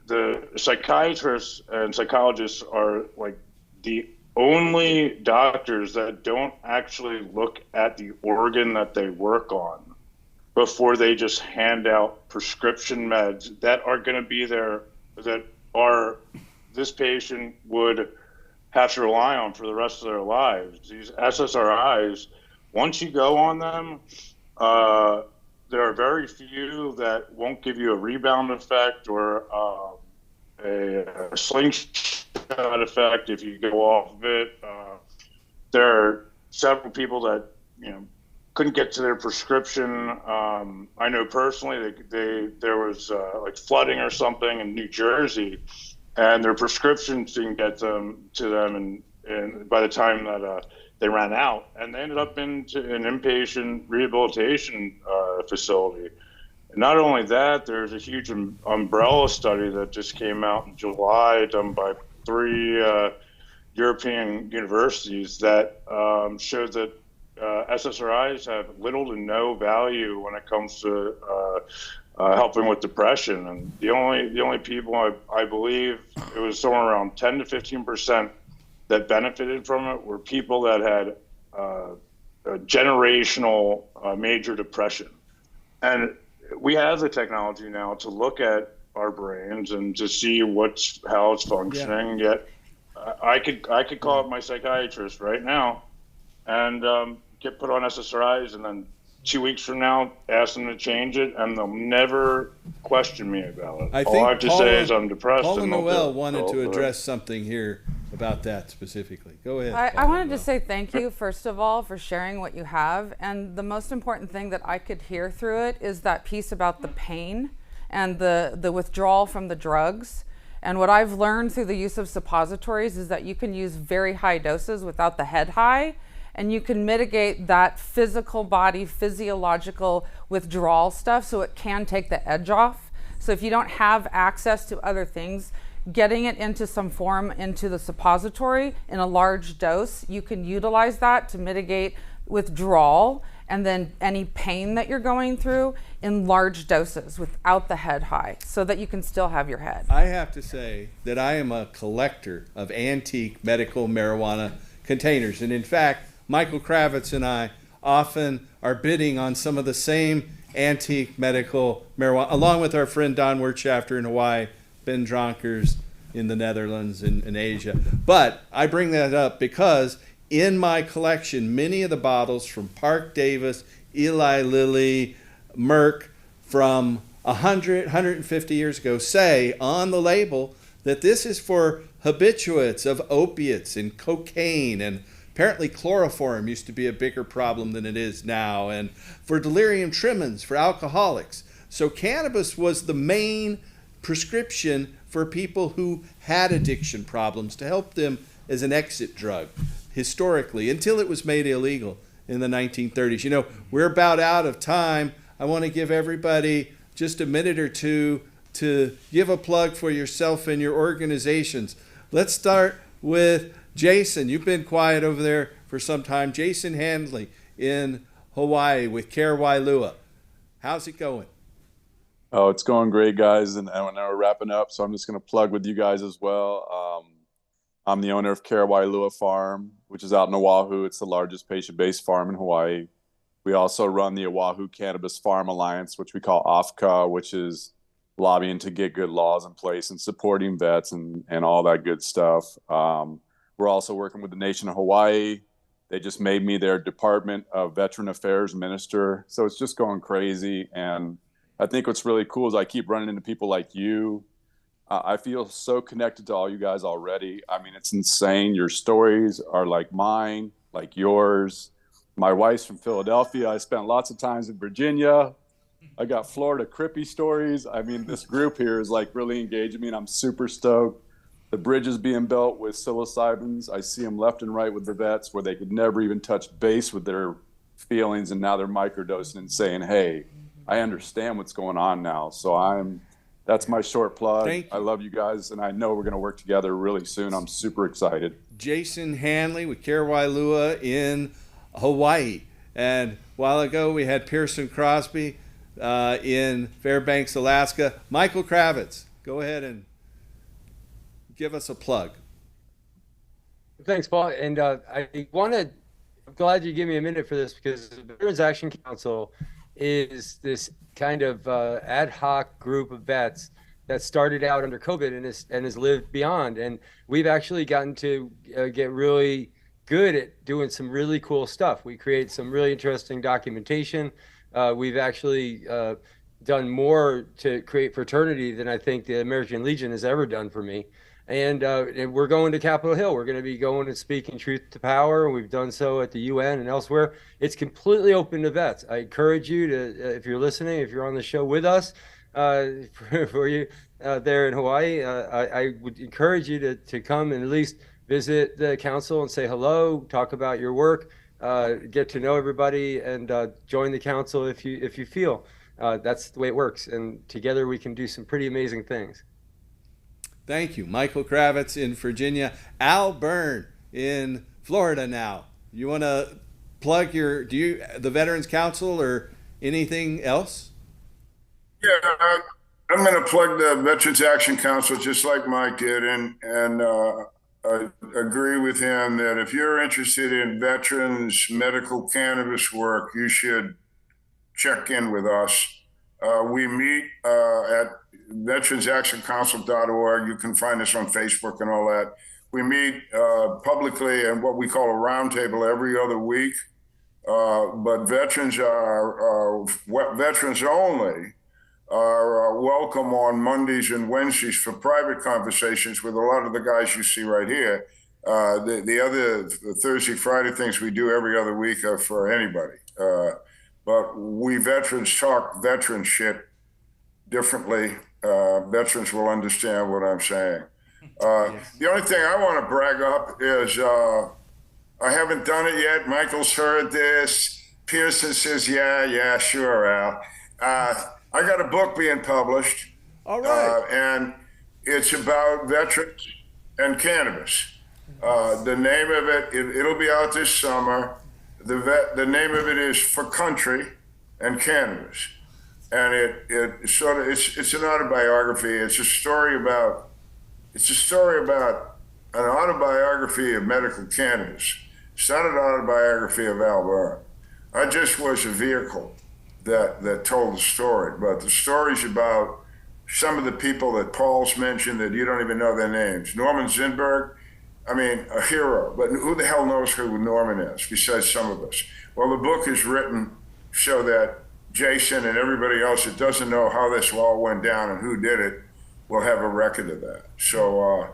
the psychiatrists and psychologists are like the only doctors that don't actually look at the organ that they work on before they just hand out prescription meds that are going to be there, that are this patient would have to rely on for the rest of their lives. These SSRIs, once you go on them, there are very few that won't give you a rebound effect or a slingshot effect if you go off of it. There are several people that couldn't get to their prescription. I know personally there was like flooding or something in New Jersey, and their prescriptions didn't get to them, and by the time that they ran out, and they ended up in an inpatient rehabilitation facility. And not only that, there's a huge umbrella study that just came out in July, done by 3 European universities, that showed that SSRIs have little to no value when it comes to helping with depression. And the only people I believe it was somewhere around 10 to 15% that benefited from it were people that had a generational major depression. And we have the technology now to look at our brains and to see how it's functioning. Yeah. Yet I could call up my psychiatrist right now and get put on SSRIs, and then 2 weeks from now ask them to change it, and they'll never question me about it. All I have to say is I'm depressed. Paula Noel wanted to address something here about that specifically. Go ahead. I wanted to say thank you, first of all, for sharing what you have. And the most important thing that I could hear through it is that piece about the pain and the withdrawal from the drugs. And what I've learned through the use of suppositories is that you can use very high doses without the head high, and you can mitigate that physical body, physiological withdrawal stuff, so it can take the edge off. So if you don't have access to other things, getting it into some form into the suppository in a large dose, you can utilize that to mitigate withdrawal and then any pain that you're going through in large doses without the head high, so that you can still have your head. I have to say that I am a collector of antique medical marijuana containers. And in fact, Michael Kravitz and I often are bidding on some of the same antique medical marijuana, along with our friend Don Wirtschafter in Hawaii, Ben Dronkers in the Netherlands and Asia. But I bring that up because in my collection, many of the bottles from Park Davis, Eli Lilly, Merck from 100, 150 years ago say on the label that this is for habituates of opiates and cocaine and Apparently chloroform used to be a bigger problem than it is now, and for delirium tremens for alcoholics. So cannabis was the main prescription for people who had addiction problems to help them as an exit drug historically, until it was made illegal in the 1930s. You know, we're about out of time. I want to give everybody just a minute or two to give a plug for yourself and your organizations. Let's start with Jason. You've been quiet over there for some time. Jason Handley in Hawaii with Care Wailua. How's it going? Oh, it's going great, guys. And now we're wrapping up, so I'm just going to plug with you guys as well. I'm the owner of Care Wailua Farm, which is out in Oahu. It's the largest patient-based farm in Hawaii. We also run the Oahu Cannabis Farm Alliance, which we call OFCA, which is lobbying to get good laws in place and supporting vets and all that good stuff. We're also working with the nation of Hawaii. They just made me their Department of Veteran Affairs Minister. So it's just going crazy. And I think what's really cool is I keep running into people like you. I feel so connected to all you guys already. I mean, it's insane. Your stories are like mine, like yours. My wife's from Philadelphia. I spent lots of times in Virginia. I got Florida Crippy stories. I mean, this group here is like really engaging me, and I'm super stoked. The bridge is being built with psilocybins. I see them left and right with the vets where they could never even touch base with their feelings, and now they're microdosing and saying, hey, I understand what's going on now. So that's my short plug. I love you guys, and I know we're going to work together really soon. I'm super excited. Jason Handley with Care Wailua in Hawaii. And a while ago, we had Pearson Crosby in Fairbanks, Alaska. Michael Kravitz, go ahead and give us a plug. Thanks, Paul. And I'm glad you gave me a minute for this, because the Veterans Action Council is this kind of ad hoc group of vets that started out under COVID and has lived beyond. And we've actually gotten to get really good at doing some really cool stuff. We create some really interesting documentation. We've actually done more to create fraternity than I think the American Legion has ever done for me. And we're going to Capitol Hill. We're going to be going and speaking truth to power. We've done so at the UN and elsewhere. It's completely open to vets. I encourage you to, if you're listening, if you're on the show with us, for you there in Hawaii, I would encourage you to come and at least visit the council and say hello, talk about your work, get to know everybody, and join the council if you feel. That's the way it works. And together we can do some pretty amazing things. Thank you. Michael Kravitz in Virginia. Al Byrne in Florida now. You want to plug the Veterans Council or anything else? Yeah, I'm going to plug the Veterans Action Council just like Mike did, and I agree with him that if you're interested in veterans medical cannabis work, you should check in with us. We meet at veteransactioncouncil.org. You can find us on Facebook and all that. We meet publicly in what we call a roundtable every other week. But veterans veterans only are welcome on Mondays and Wednesdays for private conversations with a lot of the guys you see right here. The other Thursday, Friday things we do every other week are for anybody. But we veterans talk veteran shit differently. Veterans will understand what I'm saying. The only thing I want to brag up is I haven't done it yet. Michael's heard this. Pearson says, yeah, sure, Al. I got a book being published. All right. And it's about veterans and cannabis. The name of it'll be out this summer. The name of it is For Country and Cannabis. And it's an autobiography. It's a story about an autobiography of medical cannabis. It's not an autobiography of Al Byrne. I just was a vehicle that told the story. But the story's about some of the people that Paul's mentioned that you don't even know their names. Norman Zinberg, I mean, a hero. But who the hell knows who Norman is besides some of us? Well, the book is written so that Jason and everybody else that doesn't know how this all went down and who did it will have a record of that. So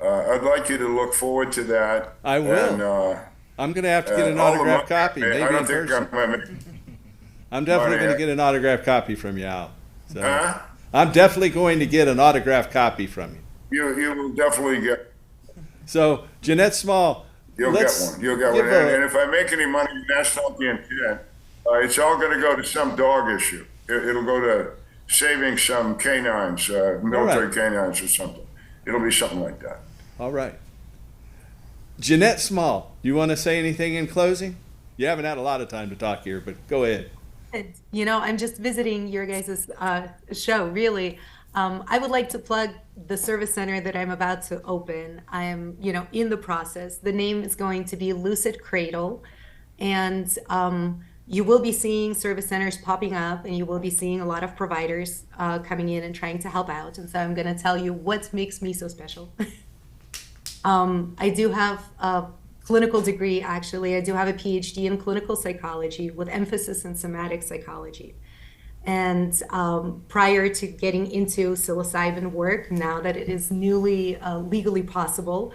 I'd like you to look forward to that. I will. I'm going to have to get an all the autographed money I copy, made, maybe I don't in think person. I'm gonna make. I'm definitely money, going to get an autographed copy from you, Al. So, Huh? I'm definitely going to get an autographed copy from you. You will definitely get. So, Jeanette Small, You'll let's get one. You'll get give one. a- And if I make any money, that's not the intent. It's all going to go to some dog issue. It'll go to saving some canines, military right. canines or something. It'll be something like that. All right. Jeanette Small, you want to say anything in closing? You haven't had a lot of time to talk here, but go ahead. You know, I'm just visiting your guys' show, really. I would like to plug the service center that I'm about to open. I am, in the process. The name is going to be Lucid Cradle. And you will be seeing service centers popping up, and you will be seeing a lot of providers coming in and trying to help out. And so I'm going to tell you what makes me so special. I do have a clinical degree, actually. I do have a PhD in clinical psychology with emphasis in somatic psychology. And prior to getting into psilocybin work, now that it is newly legally possible,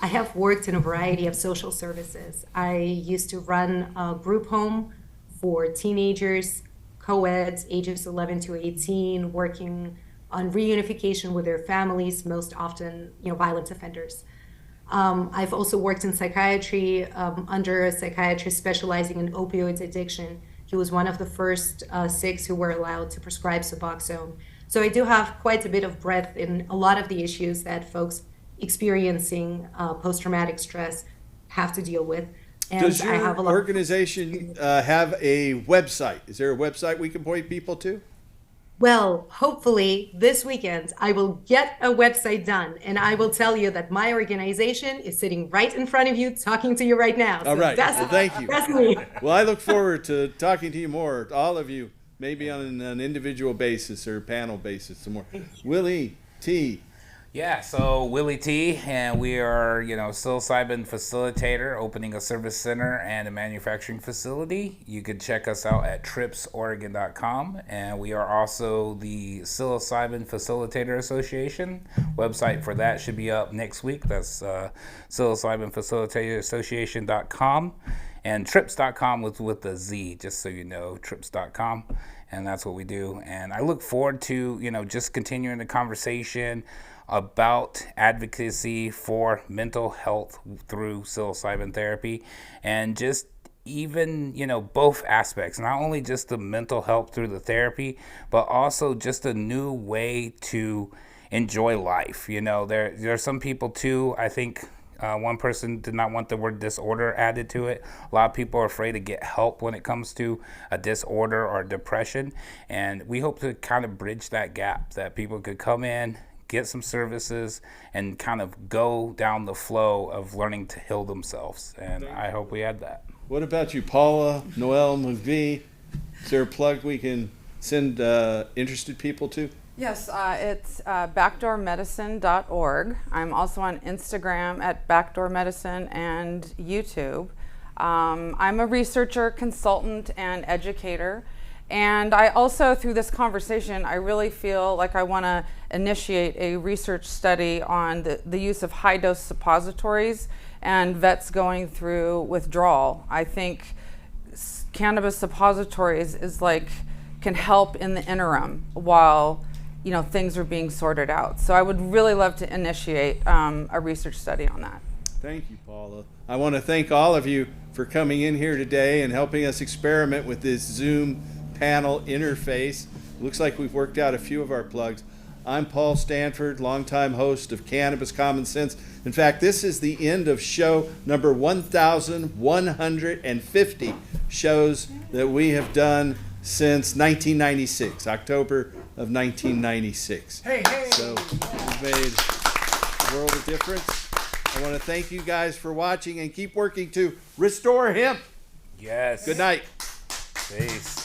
I have worked in a variety of social services. I used to run a group home for teenagers, co-eds, ages 11 to 18, working on reunification with their families, most often, violent offenders. I've also worked in psychiatry under a psychiatrist specializing in opioids addiction. He was one of the first 6 who were allowed to prescribe Suboxone. So I do have quite a bit of breadth in a lot of the issues that folks experiencing post-traumatic stress have to deal with. And Does your I have a lot organization have a website? Is there a website we can point people to? Well, hopefully this weekend I will get a website done, and I will tell you that my organization is sitting right in front of you, talking to you right now. All right. That's, Well, thank you. That's me. Well, I look forward to talking to you more, all of you, maybe on an individual basis or panel basis some more. Willie T. Yeah, so Willie T, and we are, psilocybin facilitator, opening a service center and a manufacturing facility. You can check us out at tripsoregon.com, and we are also the Psilocybin Facilitator Association. Website for that should be up next week. That's psilocybinfacilitatoroassociation.com, and trips.com with the Z, just so you know, trips.com. And that's what we do. And I look forward to, just continuing the conversation about advocacy for mental health through psilocybin therapy, and just even, both aspects, not only just the mental health through the therapy, but also just a new way to enjoy life. There are some people too, I think, one person did not want the word disorder added to it. A lot of people are afraid to get help when it comes to a disorder or depression. And we hope to kind of bridge that gap, that people could come in, get some services, and kind of go down the flow of learning to heal themselves. And I hope we had that. What about you, Paula, Noelle, McVie? Is there a plug we can send interested people to? Yes, it's backdoormedicine.org. I'm also on Instagram at backdoormedicine and YouTube. I'm a researcher, consultant, and educator. And I also, through this conversation, I really feel like I want to initiate a research study on the use of high-dose suppositories and vets going through withdrawal. I think cannabis suppositories can help in the interim while things are being sorted out. So I would really love to initiate a research study on that. Thank you, Paula. I want to thank all of you for coming in here today and helping us experiment with this Zoom panel interface. Looks like we've worked out a few of our plugs. I'm Paul Stanford, longtime host of Cannabis Common Sense. In fact, this is the end of show number 1,150 shows that we have done since 1996, October of 1996. Hey, hey. So we've made a world of difference. I want to thank you guys for watching and keep working to restore hemp. Yes. Good night. Peace.